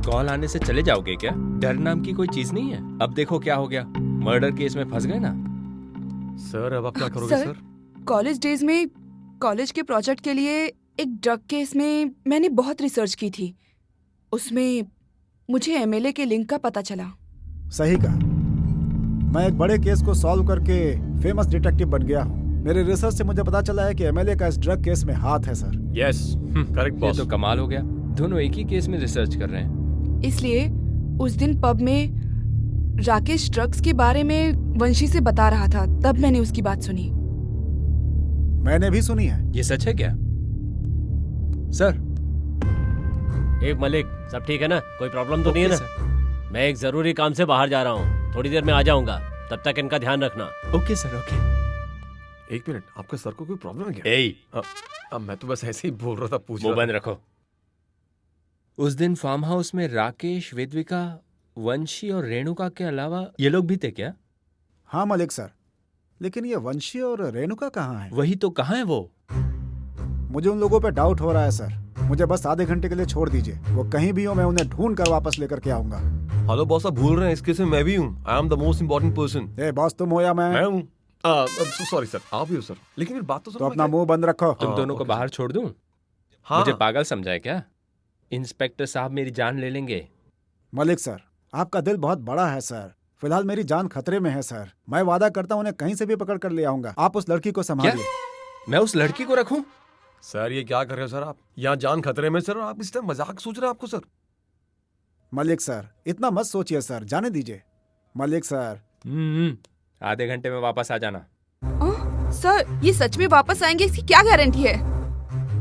कॉल आने से चले जाओगे क्या? डर नाम की कोई चीज नहीं है। अब देखो क्या हो गया, मर्डर केस में फंस गए ना। सर अब आप क्या करोगे सर? कॉलेज डेज में कॉलेज के प्रोजेक्ट के लिए एक ड्रग केस में मैंने बहुत रिसर्च की थी। उसमें मुझे एमएलए के लिंक का पता चला। सही कहा, मैं एक बड़े केस को सॉल्व करके फेमस डिटेक्टिव बन गया हूँ। मेरे रिसर्च से मुझे पता चला है कि एमएलए का इस ड्रग केस में हाथ है सर। यस, करेक्ट ये बॉस। तो कमाल हो गया, दोनों एक ही केस में रिसर्च कर रहे हैं। इसलिए उस दिन पब में राकेश ड्रग्स के बारे में वंशी से बता रहा था, तब मैंने उसकी बात सुनी। मैंने भी सुनी है। ये सच है क्या सर? एक मलिक, सब ठीक है ना? कोई प्रॉब्लम तो नहीं है ओके, ना? मैं एक जरूरी काम से बाहर जा रहा हूँ, थोड़ी देर में आ जाऊंगा, तब तक इनका ध्यान रखना। Okay sir, okay. एक मिनट, आपके सर को कोई प्रॉब्लम है क्या? ए, अब मैं तो बस ऐसे ही बोल रहा था, पूछ वो रहा बंद रखो। उस दिन फार्म हाउस में राकेश, वेदविका, वंशी और रेणुका के अलावा ये लोग भी थे क्या? हाँ मलिक सर, लेकिन ये वंशी और रेणुका कहाँ है? वही तो, कहाँ है वो? मुझे उन लोगों पे डाउट हो रहा है सर। मुझे बस आधे घंटे के लिए छोड़ दीजिए, वो कहीं भी हो मैं उन्हें ढूंढ कर वापस लेकर के आऊंगा। हेलो बॉस, आप भूल रहे हैं, इस केस में मैं भी हूँ। I am the most important person. A boss, तुम हो या मैं मैं? हूँ। सॉरी सर, आप ही हो सर। लेकिन मेरी बात तो सुनो। तो अपना मुंह बंद रखो। तुम दोनों को ओके बाहर छोड़ दूं? हाँ मुझे पागल समझा है क्या? इंस्पेक्टर साहब मेरी जान ले लेंगे। मलिक सर, आपका दिल बहुत बड़ा है सर। फिलहाल मेरी जान खतरे में है सर। मैं वादा करता हूँ उन्हें कहीं से भी पकड़ कर ले आऊंगा। आप उस लड़की को संभालिए। मैं उस लड़की को रखूं? सर, ये क्या कर रहे हो सर आप? यहाँ जान खतरे में सर, और आप इस टाइम मजाक सोच रहे हैं आपको सर? मलिक सर, इतना मत सोचिए सर, जाने दीजिए। मलिक सर, आधे घंटे में वापस आ जाना। सर ये सच में वापस आएंगे, इसकी क्या गारंटी है?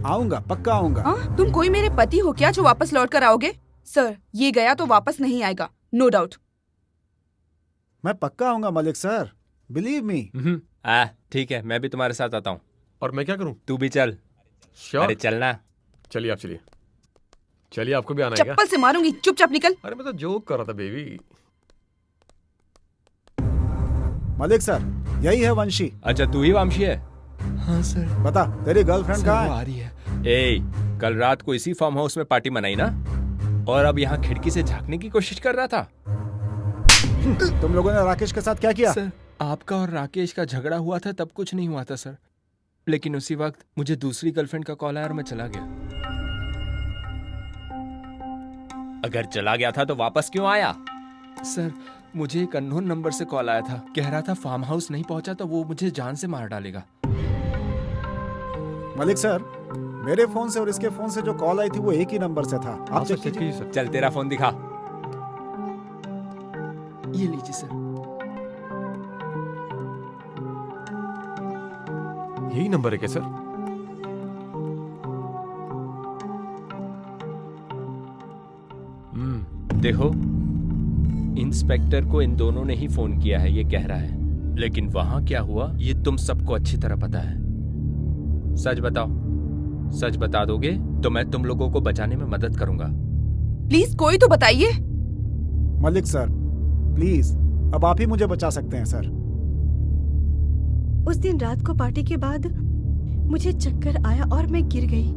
आऊंगा, पक्का आऊंगा। तुम कोई मेरे पति हो क्या जो वापस लौट कर आओगे? सर ये गया तो वापस नहीं आएगा, नो डाउट। मैं पक्का आऊंगा मलिक सर, बिलीव मी। ठीक है, मैं भी तुम्हारे साथ आता हूँ। और मैं क्या करूँ? तू भी चल। श्योर। अरे चलना। चलिए आप चलिए। चलिए, आपको भी आना है क्या? चप्पल से मारूंगी, चुपचाप निकल। अरे मैं तो जोक कर रहा था बेबी। मलिक सर, यही है वंशी। अच्छा तू ही वामशी है? हाँ सर। बता तेरी गर्लफ्रेंड सर, कहाँ वो है? आ रही है। ए, कल रात को इसी फार्म हाउस में पार्टी मनाई ना, और अब यहाँ खिड़की से झांकने की कोशिश कर रहा था। तुम लोगों ने राकेश के साथ क्या किया? सर, आपका और राकेश का झगड़ा हुआ था तब कुछ नहीं हुआ था सर, लेकिन उसी वक्त मुझे दूसरी गर्लफ्रेंड का कॉल आया और मैं चला गया। अगर चला गया था तो वापस क्यों आया? सर, मुझे एक अननोन नंबर से कॉल आया था, कह रहा था फार्म हाउस नहीं पहुंचा तो वो मुझे जान से मार डालेगा। मलिक सर, मेरे फोन से और इसके फोन से जो कॉल आई थी वो एक ही नंबर से था। आप चेक कीजिए। सर। चल तेरा फोन दिखा। ये लीजिए सर। यही नंबर है क्या सर? देखो, इंस्पेक्टर को इन दोनों ने ही फोन किया है, ये कह रहा है, लेकिन वहां क्या हुआ ये तुम सबको अच्छी तरह पता है। सच बताओ, सच बता दोगे तो मैं तुम लोगों को बचाने में मदद करूंगा। प्लीज कोई तो बताइए। मलिक सर प्लीज, अब आप ही मुझे बचा सकते हैं सर। उस दिन रात को पार्टी के बाद मुझे चक्कर आया और मैं गिर गई।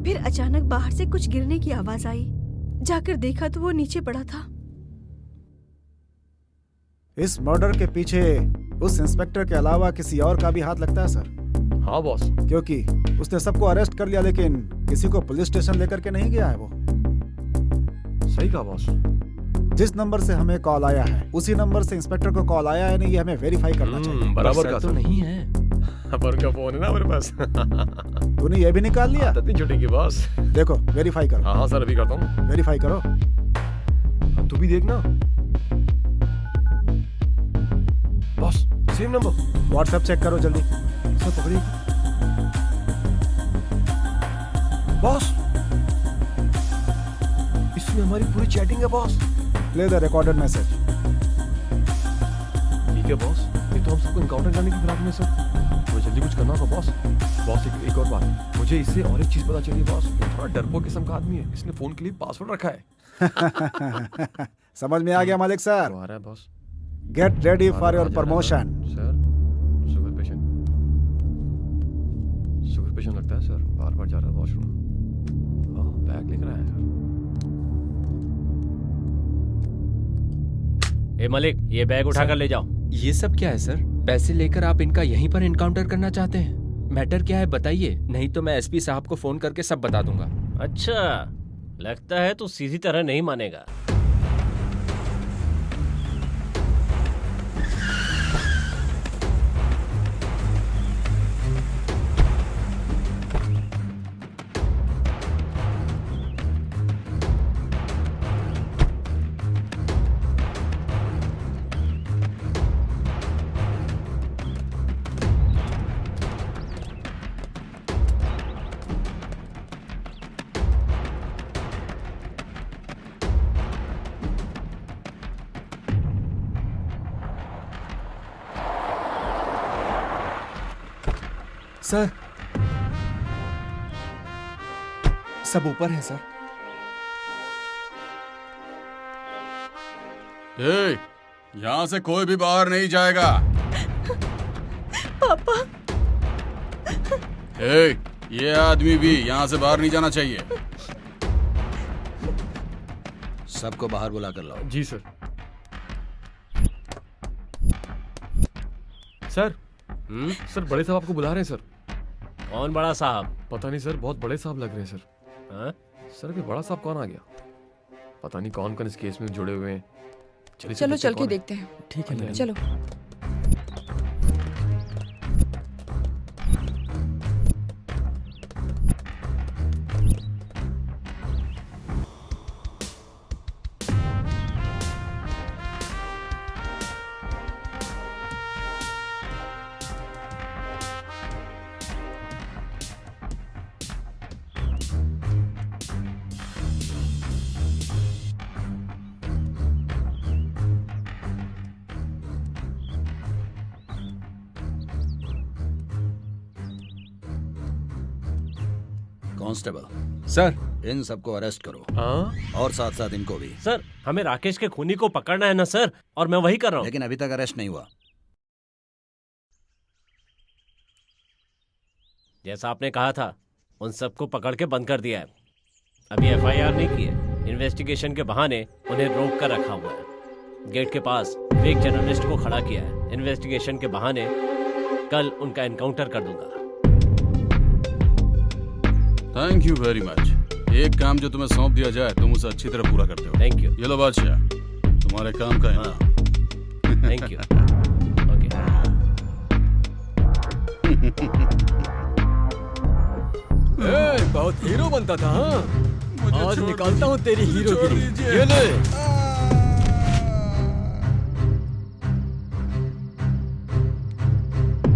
फिर अचानक बाहर से कुछ गिरने की आवाज आई। जाकर देखा तो वो नीचे पड़ा था। इस मर्डर के पीछे उस इंस्पेक्टर के अलावा किसी और का भी हाथ लगता है सर? हाँ बॉस। क्योंकि उसने सबको अरेस्ट कर लिया लेकिन किसी को पुलिस स्टेशन लेकर के नहीं गया है वो। सही कहा बॉस। जिस नंबर से हमें कॉल आया है उसी नंबर से इंस्पेक्टर को कॉल आया है नहीं, ये हमें वेरीफाई करना चाहिए। बराबर का तो सर। नहीं है। पर का फोन है ना मेरे पास। तूने ये भी निकाल लिया? आदत नहीं छूटेगी बॉस। देखो वेरीफाई करो। हाँ सर, अभी करता हूँ। वेरीफाई करो। तू भी देखना boss, same number. WhatsApp check करो जल्दी। सर पकड़िए बॉस, इसमें हमारी पूरी चैटिंग है boss. Play the recorded message. ठीक है बॉस, ये तो हम सबको इनकाउंटर करने की फिराक में सर। तो जल्दी कुछ करना होगा बॉस। बॉस एक और बात, मुझे इससे और एक चीज पता चली बॉस। ये थोड़ा डरपोक किस्म का आदमी है, इसने फोन के लिए पासवर्ड रखा है। समझ में आ गया मलिक सर। तो आ रहा है boss. Get ready for your promotion. Sir sugar patient लगता है सर, बार बार जा रहा है वॉशरूम। हाँ, बैग लेकर आया सर। ए मलिक, ये बैग उठाकर ले जाओ। ये सब क्या है सर? पैसे लेकर आप इनका यहीं पर इनकाउंटर करना चाहते हैं? मैटर क्या है बताइए, नहीं तो मैं एसपी साहब को फोन करके सब बता दूंगा। अच्छा, लगता है तू सीधी तरह नहीं मानेगा। सर, सब ऊपर है सर। यहाँ से कोई भी बाहर नहीं जाएगा। पापा। ये आदमी भी यहाँ से बाहर नहीं जाना चाहिए। सबको बाहर बुला कर लाओ। जी सर। सर सर, बड़े साहब आपको बुला रहे हैं सर। कौन बड़ा साहब? पता नहीं सर, बहुत बड़े साहब लग रहे हैं सर। हाँ? सर अभी बड़ा साहब कौन आ गया? पता नहीं कौन कौन इस केस में जुड़े हुए हैं। चलो चल के देखते हैं। ठीक है चलो। कांस्टेबल सर, इन सबको अरेस्ट करो। हाँ? और साथ साथ इनको भी। सर, हमें राकेश के खूनी को पकड़ना है ना सर, और मैं वही कर रहा हूँ। लेकिन अभी तक अरेस्ट नहीं हुआ। जैसा आपने कहा था उन सबको पकड़ के बंद कर दिया है। अभी एफआईआर नहीं की है। इन्वेस्टिगेशन के बहाने उन्हें रोक कर रखा हुआ है। गेट के पास फेक जर्नलिस्ट को खड़ा किया है। इन्वेस्टिगेशन के बहाने कल उनका एनकाउंटर कर दूंगा। Thank you very much. एक काम जो तुम्हें सौंप दिया जाए तुम उसे अच्छी तरह पूरा करते हो। Thank you. ये लो बादशाह, तुम्हारे काम का है। Thank you. ओके। बहुत हीरो बनता था। हाँ? मुझे आज छोड़ निकालता हूँ तेरी मुझे हीरो छोड़ गिरी। दीजिए। ये ले।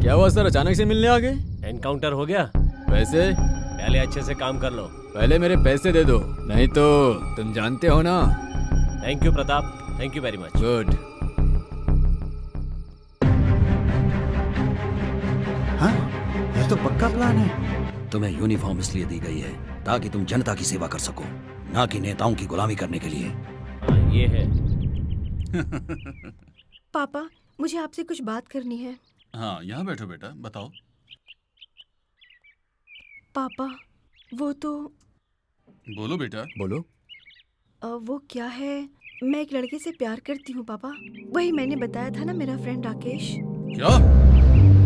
क्या हुआ सर, अचानक से मिलने आ गए? एनकाउंटर हो गया। पैसे? पहले अच्छे से काम कर लो। पहले मेरे पैसे दे दो, नहीं तो तुम जानते हो ना। Thank you Pratap, thank you very much. Good. हाँ, ये तो पक्का प्लान है। तुम्हें यूनिफॉर्म इसलिए दी गई है ताकि तुम जनता की सेवा कर सको, ना कि नेताओं की गुलामी करने के लिए। हाँ, ये है। पापा, मुझे आपसे कुछ बात करनी है। हाँ, यहाँ बैठो बेटा, बताओ। पापा, वो तो बोलो बेटा। बोलो। वो क्या है, मैं एक लड़के से प्यार करती हूँ पापा। वही मैंने बताया था ना, मेरा फ्रेंड राकेश। क्या?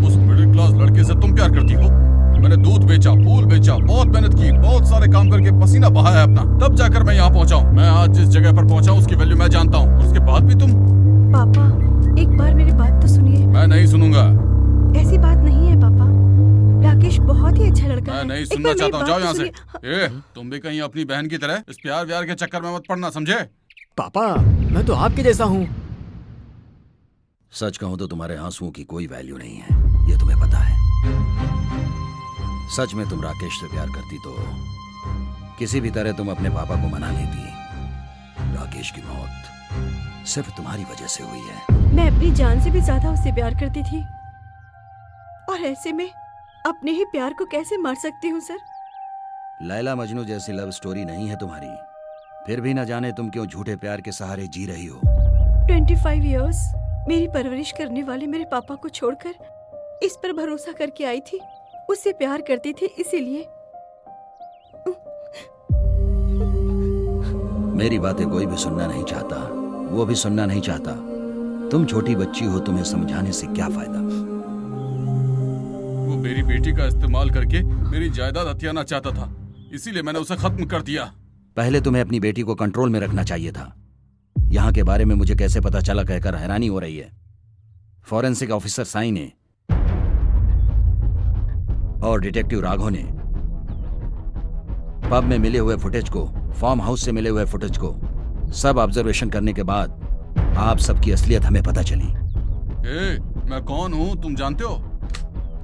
उस मिडिल क्लास लड़के से तुम प्यार करती हो? मैंने दूध बेचा, फूल बेचा, बहुत मेहनत की, बहुत सारे काम करके पसीना बहाया है अपना, तब जाकर मैं यहाँ पहुँचा हूँ। मैं आज जिस जगह पर पहुँचा उसकी वैल्यू मैं जानता हूँ, और उसके बाद भी तुम। पापा, एक बार मेरी बात तो सुनिए। मैं नहीं सुनूंगा। ऐसी बात नहीं है पापा, राकेश बहुत ही अच्छा लड़का मैं है। नहीं एक सुनना बार मेरी चाहता हूँ, बात जाओ तो यहाँ से। सुनिए। तुम भी कहीं अपनी बहन की तरह इस प्यार व्यार के चक्कर में मत पड़ना, समझे? पापा, मैं तो आपके जैसा हूँ। सच कहूं तो तुम्हारे आंसुओं की कोई वैल्यू नहीं है, ये तुम्हें पता है। सच में तुम राकेश से प्यार करती तो किसी भी तरह तुम अपने पापा को मना लेती। राकेश की मौत सिर्फ तुम्हारी वजह से हुई है। मैं अपनी जान से भी ज्यादा उससे प्यार करती थी, और ऐसे में अपने ही प्यार को कैसे मार सकती हूँ सर? लैला मजनू जैसी लव स्टोरी नहीं है तुम्हारी, फिर भी न जाने तुम क्यों झूठे प्यार के सहारे जी रही हो। 25 इयर्स मेरी परवरिश करने वाले मेरे पापा को छोड़कर इस पर भरोसा करके आई थी, उससे प्यार करती थी, इसीलिए। मेरी बातें कोई भी सुनना नहीं चाहता, वो भी सुनना नहीं चाहता। तुम छोटी बच्ची हो, तुम्हें समझाने से क्या फायदा। वो मेरी बेटी का इस्तेमाल करके मेरी जायदाद हथियाना चाहता था, इसीलिए मैंने उसे खत्म कर दिया। पहले तुम्हें अपनी बेटी को कंट्रोल में रखना चाहिए था। यहाँ के बारे में मुझे कैसे पता चला कहकर हैरानी हो रही है। फॉरेंसिक ऑफिसर साई ने और डिटेक्टिव राघव ने पब में मिले हुए फुटेज को, फार्म हाउस से मिले हुए फुटेज को सब ऑब्जर्वेशन करने के बाद आप सबकी असलियत हमें पता चली। मैं कौन हूँ तुम जानते हो?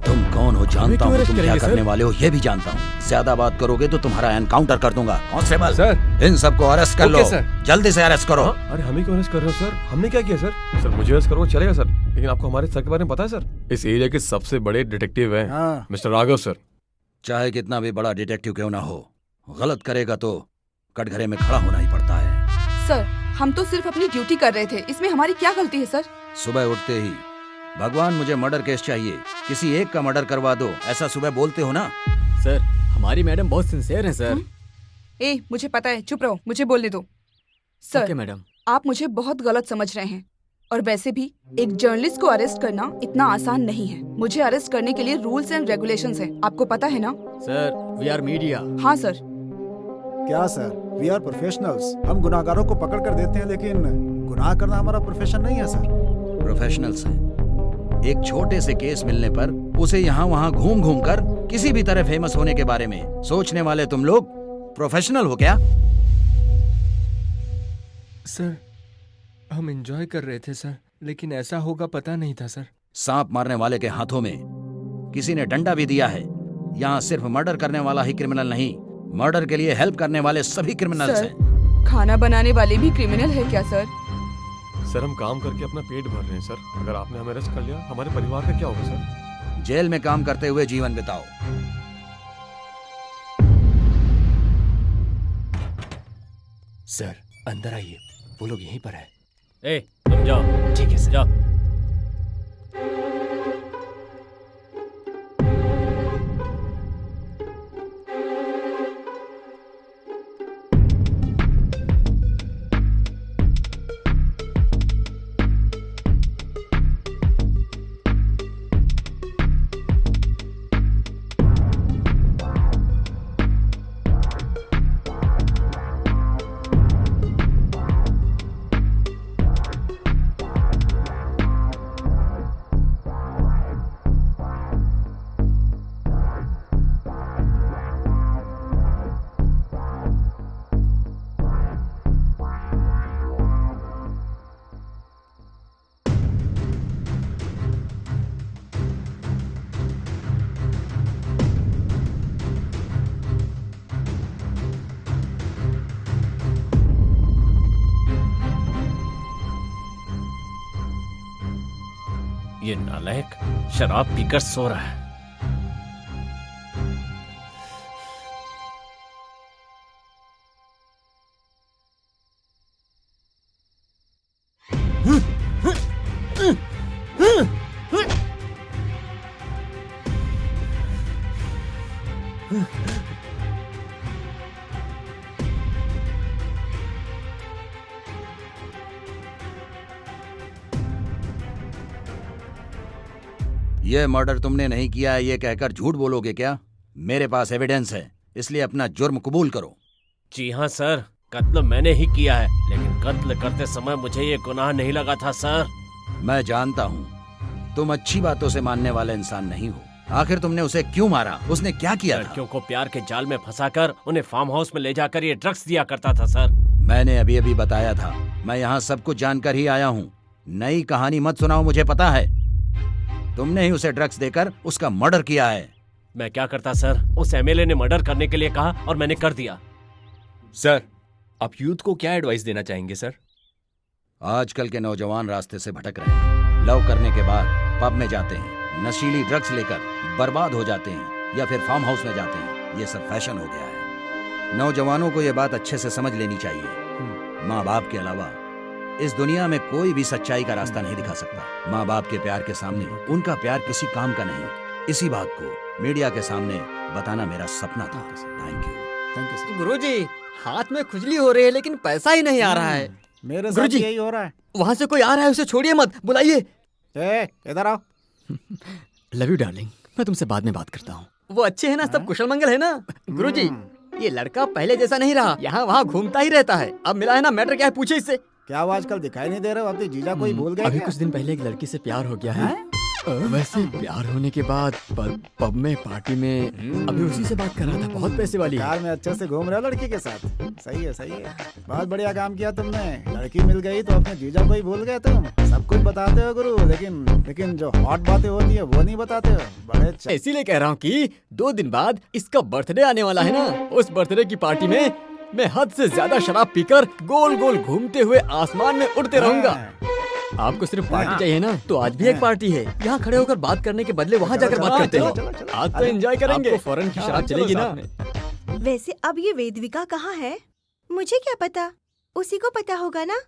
तुम कौन हो जानता हूँ, तुम क्या करने वाले हो ये भी जानता हूँ। ज्यादा बात करोगे तो तुम्हारा एनकाउंटर कर दूंगा। कांस्टेबल सर, इन सबको अरेस्ट कर लो। जल्दी से अरेस्ट करो। अरे हमें क्यों अरेस्ट कर रहे हो सर? हमने क्या किया सर? सर मुझे अरेस्ट करो चलेगा सर, लेकिन आपको हमारे सर के बारे में पता है सर? इस एरिया के सबसे बड़े डिटेक्टिव हैं मिस्टर राघव सर। चाहे कितना भी बड़ा डिटेक्टिव क्यों ना हो, गलत करेगा तो कटघरे में खड़ा होना ही पड़ता है। सर, हम तो सिर्फ अपनी ड्यूटी कर रहे थे, इसमें हमारी क्या गलती है सर? सुबह उठते ही भगवान मुझे मर्डर केस चाहिए, किसी एक का मर्डर करवा दो, ऐसा सुबह बोलते हो ना? सर, हमारी मैडम बहुत सिंसियर हैं सर। ए, मुझे पता है, चुप रहो, मुझे बोलने दो। Sir, okay madam. आप मुझे बहुत गलत समझ रहे हैं, और वैसे भी एक जर्नलिस्ट को अरेस्ट करना इतना आसान नहीं है। मुझे अरेस्ट करने के लिए रूल्स एंड रेगुलेशंस हैं, आपको पता है ना? Sir, we are media. हाँ सर। क्या सर, वी आर प्रोफेशनल्स। हम गुनाहगारों को पकड़ कर देते हैं, लेकिन गुनाह करना हमारा प्रोफेशन नहीं है सर। प्रोफेशनल्स हैं। एक छोटे से केस मिलने पर उसे यहाँ वहाँ घूम घूम कर किसी भी तरह फेमस होने के बारे में सोचने वाले तुम लोग प्रोफेशनल हो क्या? सर, हम एंजॉय कर रहे थे सर, लेकिन ऐसा होगा पता नहीं था सर। सांप मारने वाले के हाथों में किसी ने डंडा भी दिया है। यहाँ सिर्फ मर्डर करने वाला ही क्रिमिनल नहीं, मर्डर के लिए हेल्प करने वाले सभी क्रिमिनल्स हैं। खाना बनाने वाले भी क्रिमिनल है क्या सर? सर हम काम करके अपना पेट भर रहे हैं सर, अगर आपने हमें अरेस्ट कर लिया हमारे परिवार का क्या होगा सर? जेल में काम करते हुए जीवन बिताओ। सर, अंदर आइए, वो लोग यहीं पर है। ए, तुम जाओ। ठीक है सर। जाओ। ये नालायक शराब पीकर सो रहा है। ये मर्डर तुमने नहीं किया है ये कहकर झूठ बोलोगे क्या? मेरे पास एविडेंस है, इसलिए अपना जुर्म कबूल करो। जी हाँ सर, कत्ल मैंने ही किया है, लेकिन कत्ल करते समय मुझे ये गुनाह नहीं लगा था सर। मैं जानता हूँ तुम अच्छी बातों से मानने वाला इंसान नहीं हो। आखिर तुमने उसे क्यों मारा? उसने क्या किया था? लड़कियों को प्यार के जाल में फंसाकर उन्हें फार्म हाउस में ले जाकर ये ड्रग्स दिया करता था सर। मैंने अभी अभी बताया था, मैं यहाँ सब कुछ जानकर ही आया हूँ। नई कहानी मत सुनाओ, मुझे पता है तुमने ही उसे ड्रग्स देकर उसका मर्डर किया है। मैं क्या करता सर, उस एमएलए ने मर्डर करने के लिए कहा और मैंने कर दिया। सर, आप यूथ को क्या एडवाइस देना चाहेंगे सर? आजकल के नौजवान रास्ते से भटक रहे हैं। लव करने के बाद पब में जाते हैं, नशीली ड्रग्स लेकर बर्बाद हो जाते हैं, या फिर फार्म हाउस में जाते हैं। ये सब फैशन हो गया है। नौजवानों को ये बात अच्छे से समझ लेनी चाहिए। माँ बाप के अलावा इस दुनिया में कोई भी सच्चाई का रास्ता नहीं दिखा सकता। माँ बाप के प्यार के सामने उनका प्यार किसी काम का नहीं। इसी बात को मीडिया के सामने बताना मेरा सपना था। Thank you. गुरुजी, हाथ में खुजली हो रही है लेकिन पैसा ही नहीं आ रहा है। मेरे गुरुजी, साथ यही हो रहा है। वहाँ से कोई आ रहा है, उसे छोड़िए मत, बुलाइए। इधर आओ। लव यू डार्लिंग, मैं तुमसे बाद में बात करता हूँ। वो अच्छे हैं ना, सब कुशल मंगल है ना? गुरुजी, ये लड़का पहले जैसा नहीं रहा, यहाँ वहाँ घूमता ही रहता है। अब मिला है ना, मैटर क्या है पूछे इससे। क्या वो आजकल दिखाई नहीं दे रहे हो? अपनी जीजा कोई भूल गए अभी क्या? कुछ दिन पहले एक लड़की से प्यार हो गया है। वैसे प्यार होने के बाद पब में पार्टी में अभी उसी से बात कर रहा था, बहुत पैसे वाली है। कार में अच्छे से घूम रहे हो लड़की के साथ। सही है, सही है, बहुत बढ़िया काम किया तुमने। लड़की मिल गई तो अपने जीजा को ही भूल गए तुम। सब कुछ बताते हो गुरु, लेकिन जो हॉट बातें होती है वो नहीं बताते हो। बड़े इसीलिए कह रहा हूँ कि 2 दिन बाद इसका बर्थडे आने वाला है ना, उस बर्थडे की पार्टी में मैं हद से ज्यादा शराब पीकर गोल गोल घूमते हुए आसमान में उड़ते रहूंगा। आपको सिर्फ पार्टी चाहिए ना, तो आज भी एक पार्टी है। यहाँ खड़े होकर बात करने के बदले वहाँ जाकर बात करते हैं। आज तो एंजॉय करेंगे। फौरन की शराब चलेगी ना। वैसे अब ये वेदविका कहाँ है? मुझे क्या पता, उसी को पता होगा ना।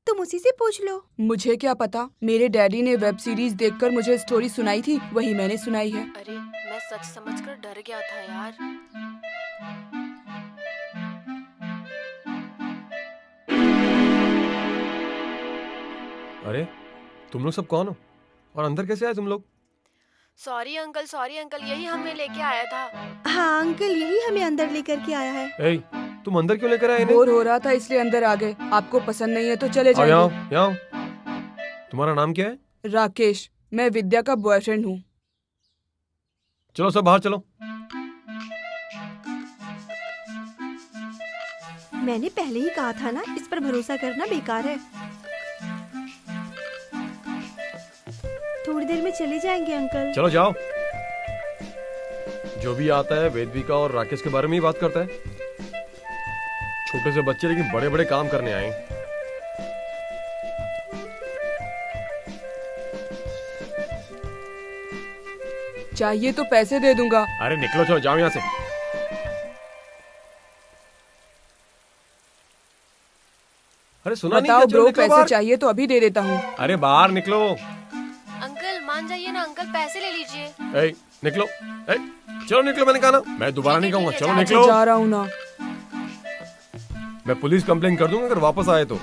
तुम उसी से पूछ लो। मुझे क्या पता, मेरे डैडी ने वेब सीरीज देखकर मुझे स्टोरी सुनाई थी, वही मैंने सुनाई है। अरे मैं सच समझकर डर गया था यार। अरे तुम लोग सब कौन हो और अंदर कैसे आए तुम लोग? सॉरी अंकल, यही हमें लेके आया था। हाँ अंकल, यही हमें अंदर लेकर के आया है। ए, तुम अंदर क्यों लेकर आए इन्हें? बोर हो रहा था इसलिए अंदर आ गए। आपको पसंद नहीं है तो चले आओ, जाइए। यहाँ। तुम्हारा नाम क्या है? राकेश, मैं विद्या का बॉयफ्रेंड हूँ। चलो सब बाहर चलो। मैंने पहले ही कहा था ना, इस पर भरोसा करना बेकार है। थोड़ी देर में चले जाएंगे अंकल। चलो जाओ। जो भी आता है वेदविका और राकेश के बारे में ही बात करता है। छोटे से बच्चे लेकिन बड़े बड़े काम करने आए। चाहिए तो पैसे दे दूंगा। अरे निकलो, चलो जाओ यहाँ से। अरे सुना नहीं बताओ क्या? चलो ब्रो, निकलो पैसे बाहर। चाहिए तो अभी दे देता हूँ। अरे बाहर निकलो। अंकल मान जाइए ना अंकल, पैसे ले लीजिए। ए, निकलो। ए, चलो निकलो, मैंने कहा ना। मैं दोबारा नहीं कहूंगा। चलो निकलो। जा रहा हूँ ना। मैं पुलिस कंप्लेन कर दूंगा अगर वापस आए तो।